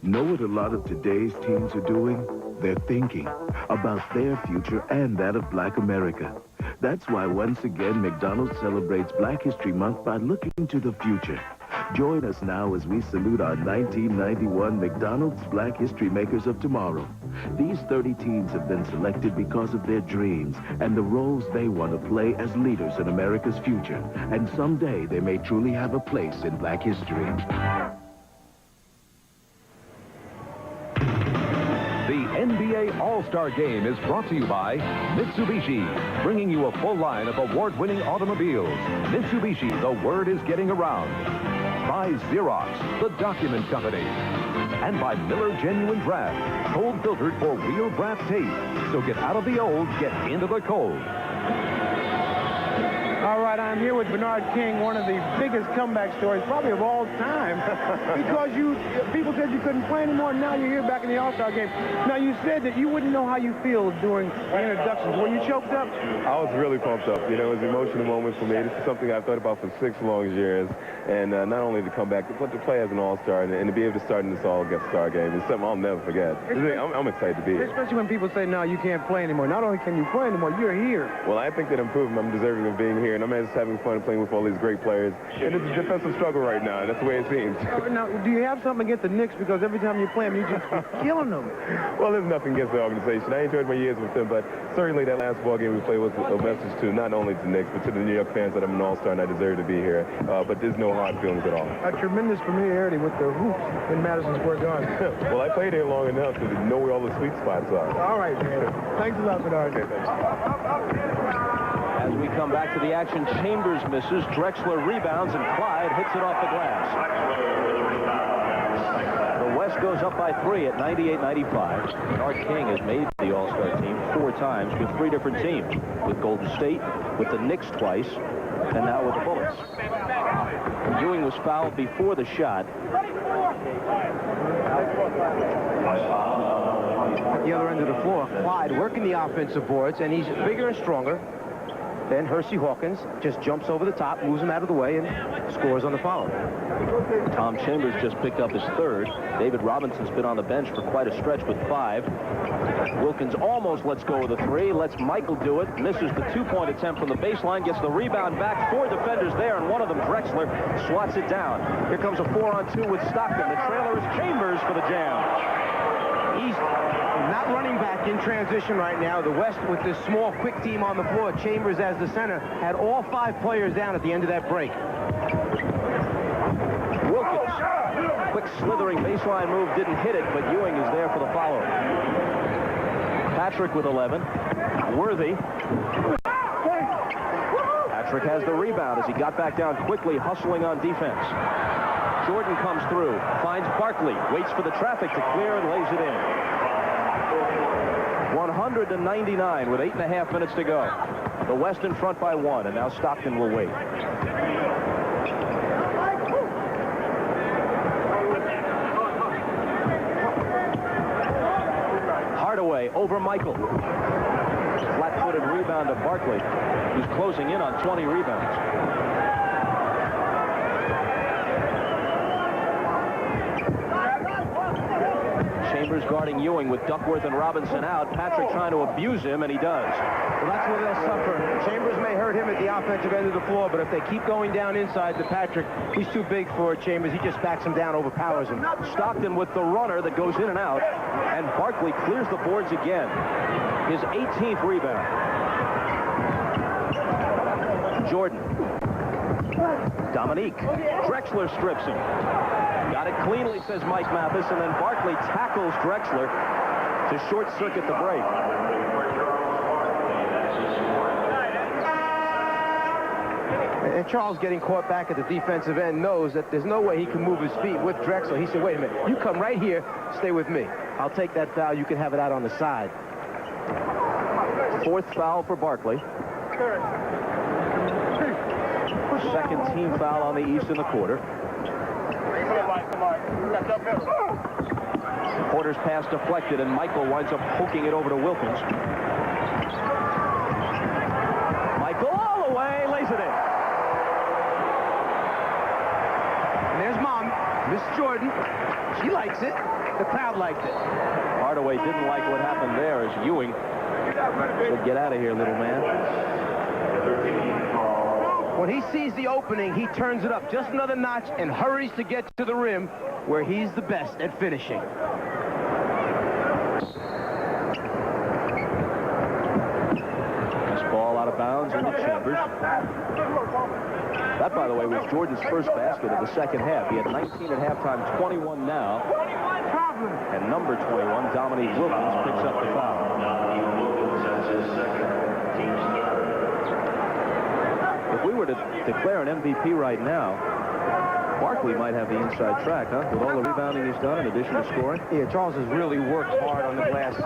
Know what a lot of today's teens are doing? They're thinking about their future and that of Black America. That's why once again McDonald's celebrates Black History Month by looking to the future. Join us now as we salute our 1991 McDonald's Black History Makers of Tomorrow. These 30 teens have been selected because of their dreams and the roles they want to play as leaders in America's future. And someday they may truly have a place in Black history. The NBA All-Star Game is brought to you by Mitsubishi, bringing you a full line of award-winning automobiles. Mitsubishi, the word is getting around. By Xerox, the document company. And by Miller Genuine Draft, cold filtered for real draft taste. So get out of the old, get into the cold. All right, I'm here with Bernard King, one of the biggest comeback stories probably of all time, because people said you couldn't play anymore, and now you're here back in the All-Star game. Now, you said that you wouldn't know how you feel during the introductions. Were you choked up? I was really pumped up. You know, it was an emotional moment for me. This is something I've thought about for 6 long years, and not only to come back, but to play as an All-Star and to be able to start in this All-Star game is something I'll never forget. I'm excited to be here. Especially when people say, no, you can't play anymore. Not only can you play anymore, you're here. Well, I think that I'm proving I'm deserving of being here, and I'm just having fun playing with all these great players. And it's a defensive struggle right now. That's the way it seems. Now, do you have something against the Knicks? Because every time you play them, you just killing them. Well, there's nothing against the organization. I enjoyed my years with them, but certainly that last ball game we played was a message to not only the Knicks, but to the New York fans that I'm an All-Star and I deserve to be here. But there's no hard feelings at all. A tremendous familiarity with the hoops in Madison Square Garden. Well, I played here long enough to know where all the sweet spots are. All right, man. Thanks a lot, Bernard. Okay, thanks. As we come back to the action, Chambers misses, Drexler rebounds, and Clyde hits it off the glass. The West goes up by 3 at 98-95. Bernard King has made the All-Star team 4 times with 3 different teams, with Golden State, with the Knicks twice, and now with the Bullets. Ewing was fouled before the shot. At the other end of the floor, Clyde working the offensive boards, and he's bigger and stronger. Then Hersey Hawkins just jumps over the top, moves him out of the way, and scores on the follow. Tom Chambers just picked up his 3rd. David Robinson's been on the bench for quite a stretch with 5. Wilkins almost lets go of the 3, lets Michael do it, misses the 2-point attempt from the baseline, gets the rebound back, 4 defenders there, and one of them, Drexler, swats it down. Here comes a 4-on-2 with Stockton. The trailer is Chambers for the jam. He's not running back in transition right now. The West, with this small, quick team on the floor, Chambers as the center, had all 5 players down at the end of that break. Wilkins, quick slithering baseline move, didn't hit it, but Ewing is there for the follow. Patrick with 11. Worthy. Patrick has the rebound as he got back down quickly, hustling on defense. Jordan comes through, finds Barkley, waits for the traffic to clear and lays it in. 100-99 with 8.5 minutes to go. The West in front by 1, and now Stockton will wait. Hardaway over Michael. Flat-footed rebound to Barkley, who's closing in on 20 rebounds. Chambers guarding Ewing with Duckworth and Robinson out. Patrick trying to abuse him, and he does. Well, that's where they'll suffer. Chambers may hurt him at the offensive end of the floor, but if they keep going down inside to Patrick, he's too big for Chambers. He just backs him down, overpowers him. Stockton with the runner that goes in and out, and Barkley clears the boards again. His 18th rebound. Jordan. Dominique. Drexler strips him. Got it cleanly, says Mike Mathis, and then Barkley tackles Drexler to short-circuit the break. And Charles, getting caught back at the defensive end, knows that there's no way he can move his feet with Drexler. He said, wait a minute, you come right here, stay with me. I'll take that foul. You can have it out on the side. 4th foul for Barkley. Second team foul on the East in the quarter. Porter's pass deflected, and Michael winds up poking it over to Wilkins. Michael all the way, lays it in. And there's Mom, Miss Jordan. She likes it. The crowd liked it. Hardaway didn't like what happened there as Ewing said, get out of here, little man. When he sees the opening, he turns it up just another notch and hurries to get to the rim, where he's the best at finishing. This ball out of bounds into Chambers. That, by the way, was Jordan's first basket of the second half. He had 19 at halftime, 21 now. And number 21, Dominique Wilkins, picks up the foul. If we were to declare an MVP right now, Barkley might have the inside track, huh? With all the rebounding he's done in addition to scoring. Yeah, Charles has really worked hard on the glass to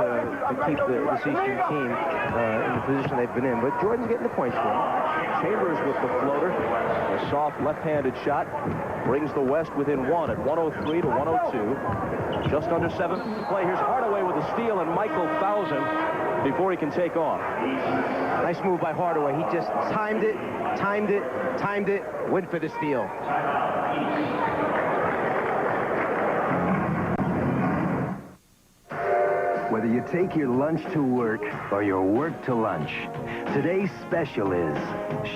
keep the Eastern team in the position they've been in. But Jordan's getting the points for him. Chambers with the floater. A soft left-handed shot brings the West within 1 at 103 to 102. Just under 7 to play. Here's Hardaway with a steal, and Michael fouls him before he can take off. Nice move by Hardaway. He just timed it, went for the steal. Whether you take your lunch to work or your work to lunch, today's special is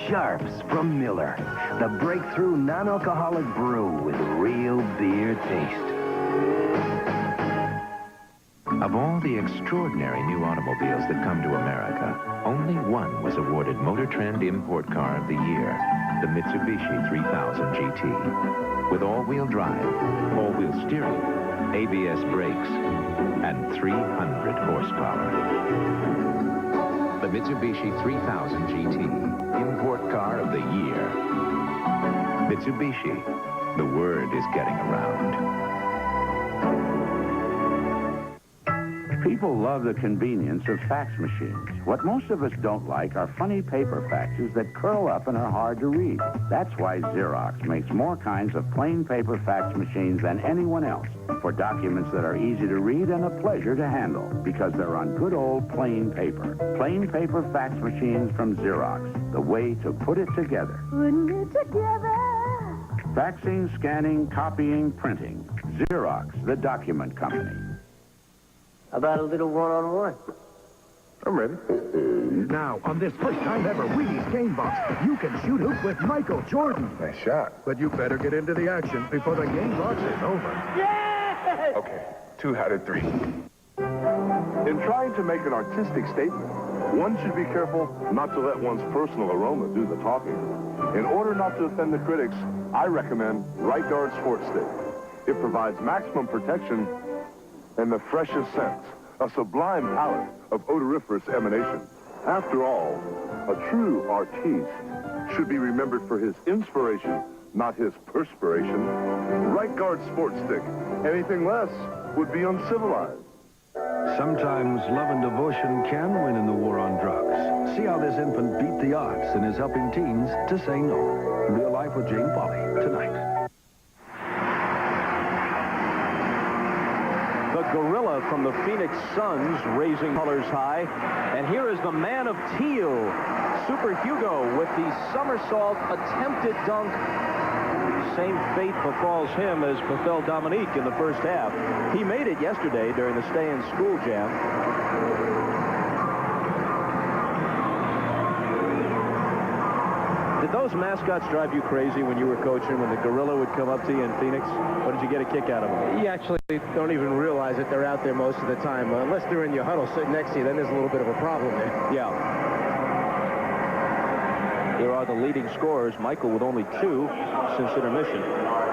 Sharps from Miller, the breakthrough non-alcoholic brew with real beer taste. Of all the extraordinary new automobiles that come to America, only one was awarded Motor Trend Import Car of the Year, the Mitsubishi 3000 GT. With all-wheel drive, all-wheel steering, ABS brakes, and 300 horsepower. The Mitsubishi 3000 GT, Import Car of the Year. Mitsubishi, the word is getting around. People love the convenience of fax machines. What most of us don't like are funny paper faxes that curl up and are hard to read. That's why Xerox makes more kinds of plain paper fax machines than anyone else, for documents that are easy to read and a pleasure to handle, because they're on good old plain paper. Plain paper fax machines from Xerox, the way to put it together. Putting it together. Faxing, scanning, copying, printing. Xerox, the document company. How about a little one-on-one? I'm ready. Now, on this first time ever Wheaties Game Box, you can shoot hoops with Michael Jordan. Nice shot. But you better get into the action before the game box is over. Yes! Okay, 2 out of 3. In trying to make an artistic statement, one should be careful not to let one's personal aroma do the talking. In order not to offend the critics, I recommend Right Guard Sport Stick. It provides maximum protection and the freshest scents, a sublime palette of odoriferous emanation. After all, a true artiste should be remembered for his inspiration, not his perspiration. Right Guard Sport Stick. Anything less would be uncivilized. Sometimes love and devotion can win in the war on drugs. See how this infant beat the odds and is helping teens to say no. Real Life with Jane Pauley, tonight. The gorilla from the Phoenix Suns raising colors high. And here is the man of teal, Super Hugo, with the somersault attempted dunk Same fate befalls him as befell Dominique in the first half. He made it yesterday during the stay-in-school jam. Did those mascots drive you crazy when you were coaching, when the gorilla would come up to you in Phoenix? Or did you get a kick out of them? You actually don't even realize that they're out there most of the time. Unless they're in your huddle sitting next to you, then there's a little bit of a problem there. Yeah. Here are the leading scorers. Michael with only 2 since intermission.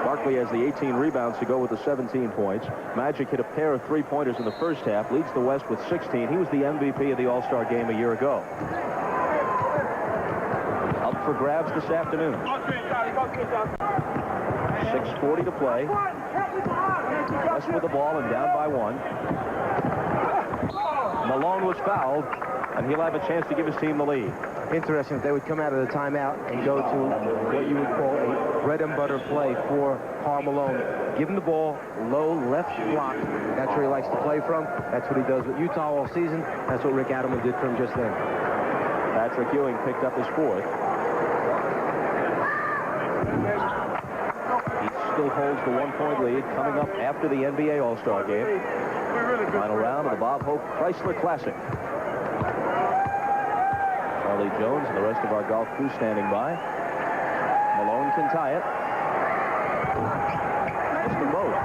Barkley has the 18 rebounds to go with the 17 points. Magic hit a pair of 3-pointers in the first half, leads the West with 16. He was the MVP of the All-Star game a year ago. Up for grabs this afternoon. 6:40 to play. West with the ball and down by 1. Malone was fouled, and he'll have a chance to give his team the lead. Interesting if they would come out of the timeout and go to what you would call a bread and butter play for Karl Malone. Give him the ball, low left block. That's where he likes to play from. That's what he does with Utah all season. That's what Rick Adelman did for him just then. Patrick Ewing picked up his 4th. He still holds the 1-point lead coming up after the NBA All-Star game. Final round of the Bob Hope Chrysler Classic. Charlie Jones and the rest of our golf crew standing by. Malone can tie it. Missed them both.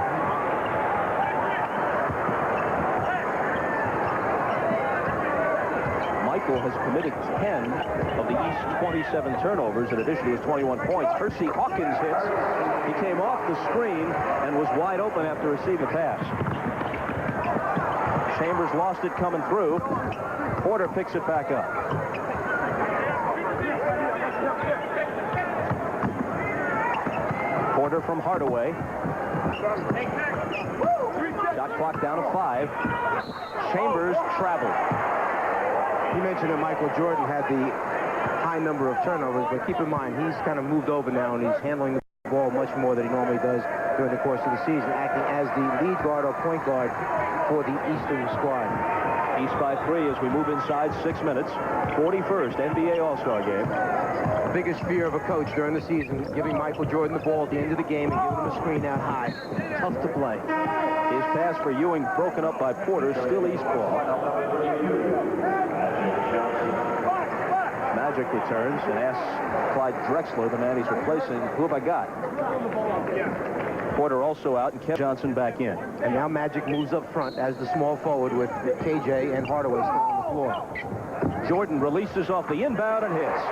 Michael has committed 10 of the East's 27 turnovers in addition to his 21 points. Hersey Hawkins hits. He came off the screen and was wide open after receiving the pass. Chambers lost it coming through. Porter picks it back up. Porter from Hardaway. Shot clock down to 5. Chambers traveled. You mentioned that Michael Jordan had the high number of turnovers, but keep in mind, he's kind of moved over now, and he's handling the ball much more than he normally does during the course of the season, acting as the lead guard or point guard for the Eastern squad. East by 3 as we move inside 6 minutes. 41st NBA All-Star game. Biggest fear of a coach during the season, giving Michael Jordan the ball at the end of the game and giving him a screen out high. Tough to play. His pass for Ewing broken up by Porter, still East ball. Magic returns and asks Clyde Drexler, the man he's replacing, who have I got? Porter also out and Kevin Johnson back in. And now Magic moves up front as the small forward with KJ and Hardaway still on the floor. Jordan releases off the inbound and hits.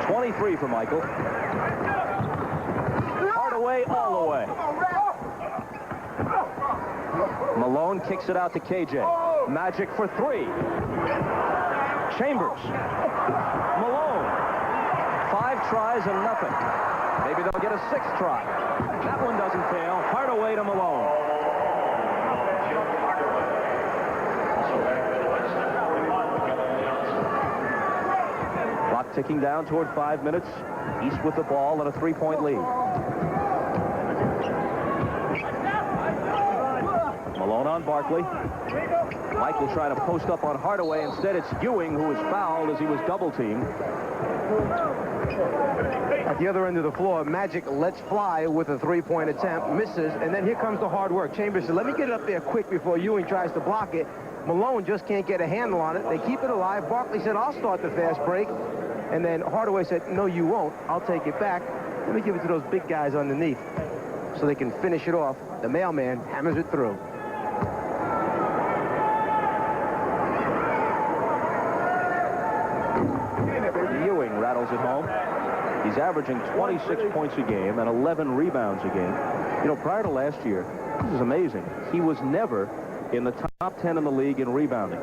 23 for Michael. Hardaway all the way. Malone kicks it out to KJ. Magic for 3. Chambers. Malone. 5 tries and nothing. Maybe they'll get a 6th try. That one doesn't fail. Hardaway to Malone. Clock ticking down toward 5 minutes. East with the ball and a 3-point lead. Malone on Barkley. Michael trying to post up on Hardaway. Instead, it's Ewing who was fouled as he was double-teamed. At the other end of the floor, Magic lets fly with a 3-point attempt, misses, and then here comes the hard work. Chambers said, let me get it up there quick before Ewing tries to block it. Malone just can't get a handle on it. They keep it alive. Barkley said, I'll start the fast break. And then Hardaway said, no, you won't. I'll take it back. Let me give it to those big guys underneath so they can finish it off. The mailman hammers it through. Ewing rattles it home. He's averaging 26 points a game and 11 rebounds a game. You know, prior to last year, this is amazing. He was never in the top 10 in the league in rebounding.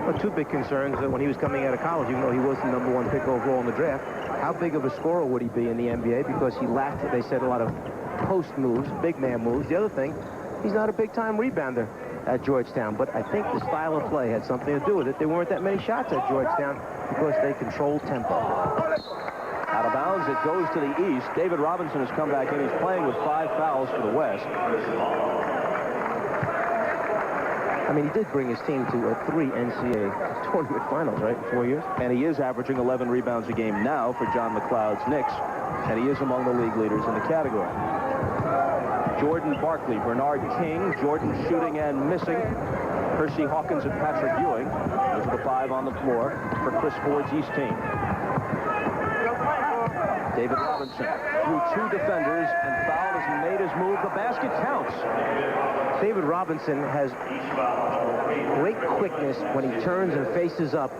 Well, 2 big concerns when he was coming out of college, even though he was the #1 pick overall in the draft. How big of a scorer would he be in the NBA? Because he lacked, they said, a lot of post moves, big man moves. The other thing, he's not a big-time rebounder at Georgetown. But I think the style of play had something to do with it. There weren't that many shots at Georgetown because they controlled tempo. Out of bounds, it goes to the east. David Robinson has come back in. He's playing with 5 fouls for the West. I mean, he did bring his team to 3 NCAA tournament finals, right, in 4 years? And he is averaging 11 rebounds a game now for John McLeod's Knicks, and he is among the league leaders in the category. Jordan Barkley, Bernard King, Jordan shooting and missing. Percy Hawkins and Patrick Ewing. Those are the 5 on the floor for Chris Ford's East team. David Robinson through 2 defenders and fouled as he made his move. The basket counts. David Robinson has great quickness when he turns and faces up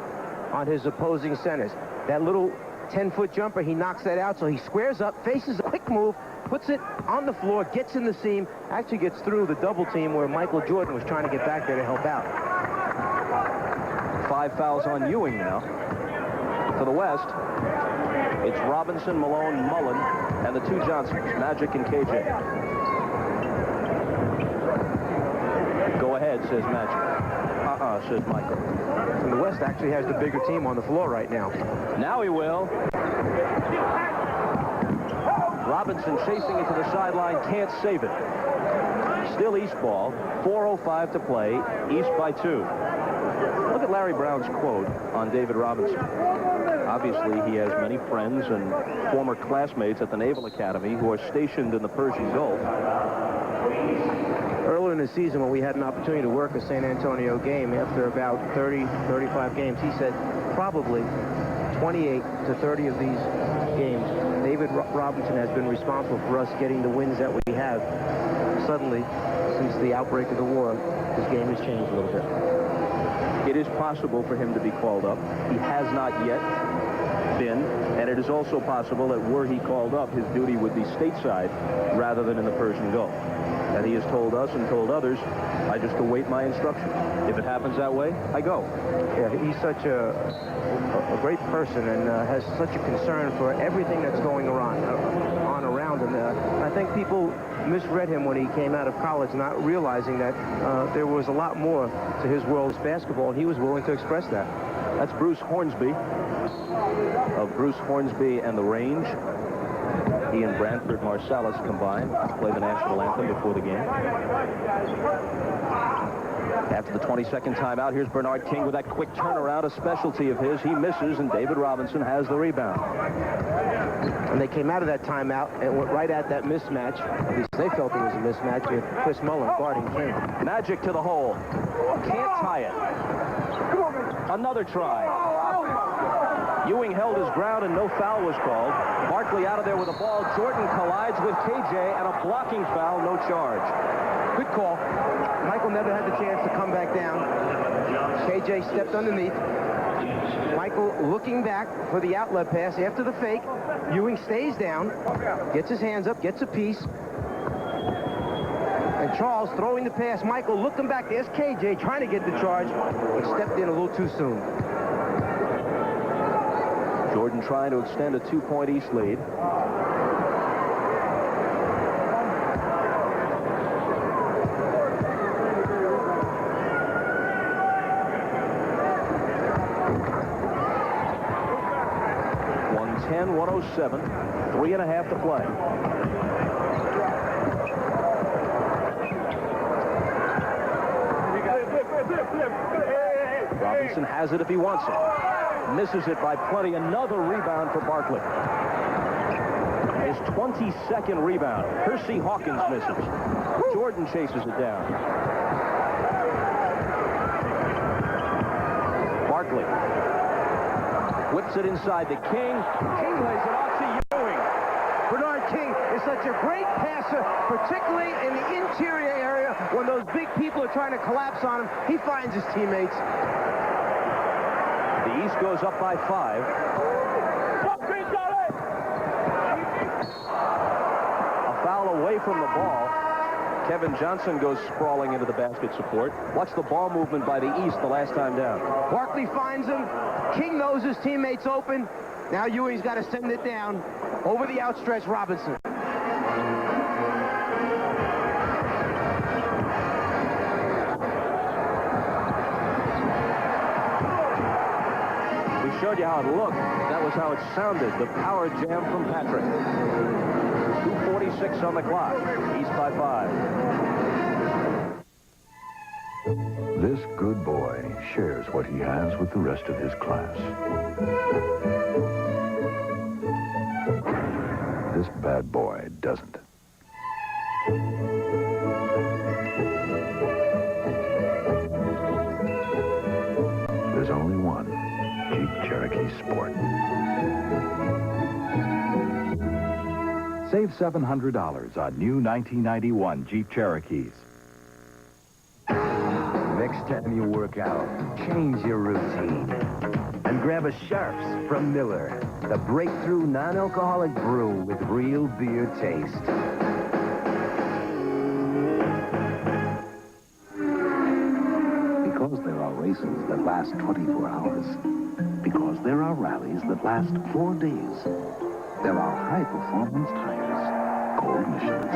on his opposing centers. That little 10-foot jumper, he knocks that out, so he squares up, faces a quick move, puts it on the floor, gets in the seam, actually gets through the double team where Michael Jordan was trying to get back there to help out. 5 fouls on Ewing now. To the west, it's Robinson, Malone, Mullen, and the 2 Johnsons, Magic and KJ. Go ahead, says Magic. Says Michael. And the West actually has the bigger team on the floor right now. Now he will. Robinson chasing it to the sideline, can't save it. Still East ball, 4:05 to play, East by 2. Look at Larry Brown's quote on David Robinson. Obviously, he has many friends and former classmates at the Naval Academy who are stationed in the Persian Gulf. Earlier in the season, when we had an opportunity to work a San Antonio game, after about 30, 35 games, he said probably 28 to 30 of these games, David Robinson has been responsible for us getting the wins that we have. Suddenly, since the outbreak of the war, his game has changed a little bit. It is possible for him to be called up. He has not yet been, and it is also possible that were he called up, his duty would be stateside rather than in the Persian Gulf. And he has told us and told others, I just await my instructions. If it happens that way, I go. Yeah, he's such a great person and has such a concern for everything that's going around him. I think people misread him when he came out of college, not realizing that there was a lot more to his world as basketball, and he was willing to express that. That's Bruce Hornsby of Bruce Hornsby and the Range. He and Branford Marsalis combined to play the national anthem before the game. After the 22nd timeout, here's Bernard King with that quick turnaround, a specialty of his. He misses, and David Robinson has the rebound. And they came out of that timeout and went right at that mismatch. At least they felt it was a mismatch with Chris Mullen guarding King. Magic to the hole. Can't tie it. Another try. Ewing held his ground and no foul was called. Barkley out of there with the ball. Jordan collides with KJ and a blocking foul, no charge. Good call. Michael never had the chance to come back down. KJ stepped underneath. Michael looking back for the outlet pass after the fake. Ewing stays down, gets his hands up, gets a piece. And Charles throwing the pass. Michael looking back. There's KJ trying to get the charge, but stepped in a little too soon. Jordan trying to extend a 2-point East lead. .110, 107, 3.5 to play. Robinson has it if he wants it. Misses it by plenty. Another rebound for Barkley. His 22nd rebound. Percy Hawkins misses. Jordan chases it down. Barkley whips it inside to King. King lays it off to Ewing. Bernard King is such a great passer, particularly in the interior area when those big people are trying to collapse on him. He finds his teammates. The East goes up by 5. A foul away from the ball. Kevin Johnson goes sprawling into the basket support. Watch the ball movement by the East the last time down. Barkley finds him. King knows his teammates open. Now Ewing's got to send it down over the outstretched Robinson. Showed you how it looked. That was how it sounded. The power jam from Patrick. 2:46 on the clock. East by 5. what he has with the rest of his class. This bad boy doesn't. There's only one Jeep Cherokee Sport. Save $700 on new 1991 Jeep Cherokees. Next time you work out, change your routine. And grab a Sharps from Miller, the breakthrough non-alcoholic brew with real beer taste. Because there are races that last 24 hours. Because there are rallies that last 4 days. There are high-performance tires, Gold Michelins.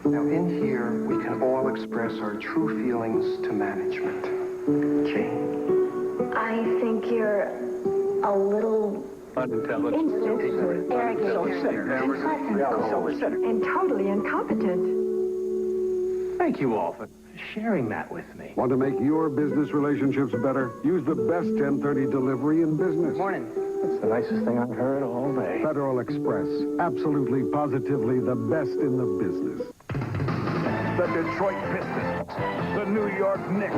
Now, in here, we can all express our true feelings to management. Jane? I think you're a little unintelligent, arrogant, unpleasant, and totally incompetent. Thank you all for sharing that with me. Want to make your business relationships better? Use the best 1030 delivery in business. Morning. That's the nicest thing I've heard all day. Federal Express. Absolutely, positively the best in the business. The Detroit Pistons, the New York Knicks,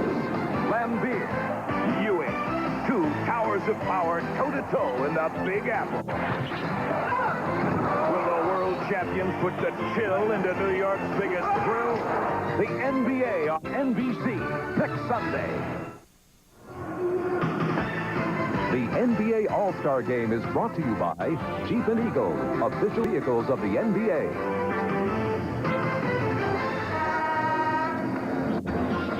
Lambeer, Ewing, 2 towers of power toe-to-toe in the Big Apple. Will the world champions put the chill into New York's biggest thrill? The NBA on NBC next Sunday. The NBA All-Star Game is brought to you by Jeep and Eagle, official vehicles of the NBA.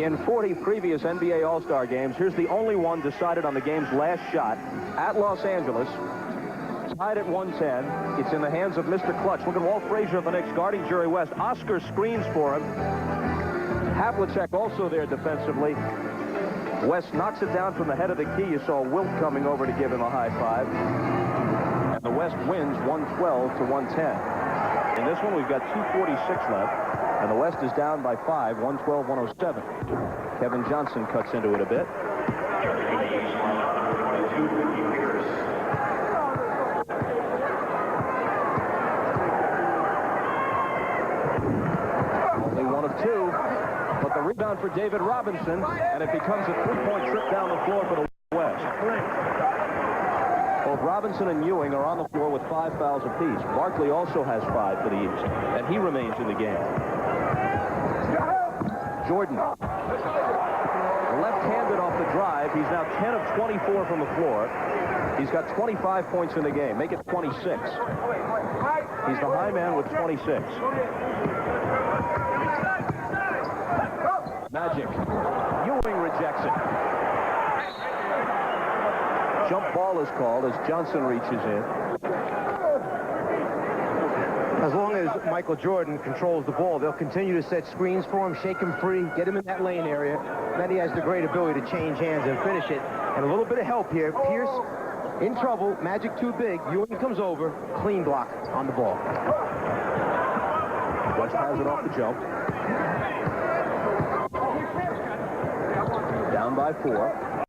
In 40 previous NBA All-Star games, here's the only one decided on the game's last shot at Los Angeles. Tied at 110. It's in the hands of Mr. Clutch. Look at Walt Frazier of the Knicks guarding Jerry West. Oscar screens for him. Havlicek also there defensively. West knocks it down from the head of the key. You saw Wilt coming over to give him a high five. And the West wins 112 to 110. In this one, we've got 2:46 left. And the West is down by 5, 112-107. Kevin Johnson cuts into it a bit. Only one of 2, but the rebound for David Robinson, and it becomes a 3-point trip down the floor for the West. Both Robinson and Ewing are on the floor with 5 fouls apiece. Barkley also has 5 for the East, and he remains in the game. Jordan, left-handed off the drive. He's now 10 of 24 from the floor. He's got 25 points in the game. Make it 26. He's the high man with 26. Magic. Ewing rejects it. Jump ball is called as Johnson reaches in. As long as Michael Jordan controls the ball, they'll continue to set screens for him, shake him free, get him in that lane area. Then he has the great ability to change hands and finish it. And a little bit of help here. Pierce in trouble. Magic too big. Ewing comes over. Clean block on the ball. West has it off the jump. Down by 4.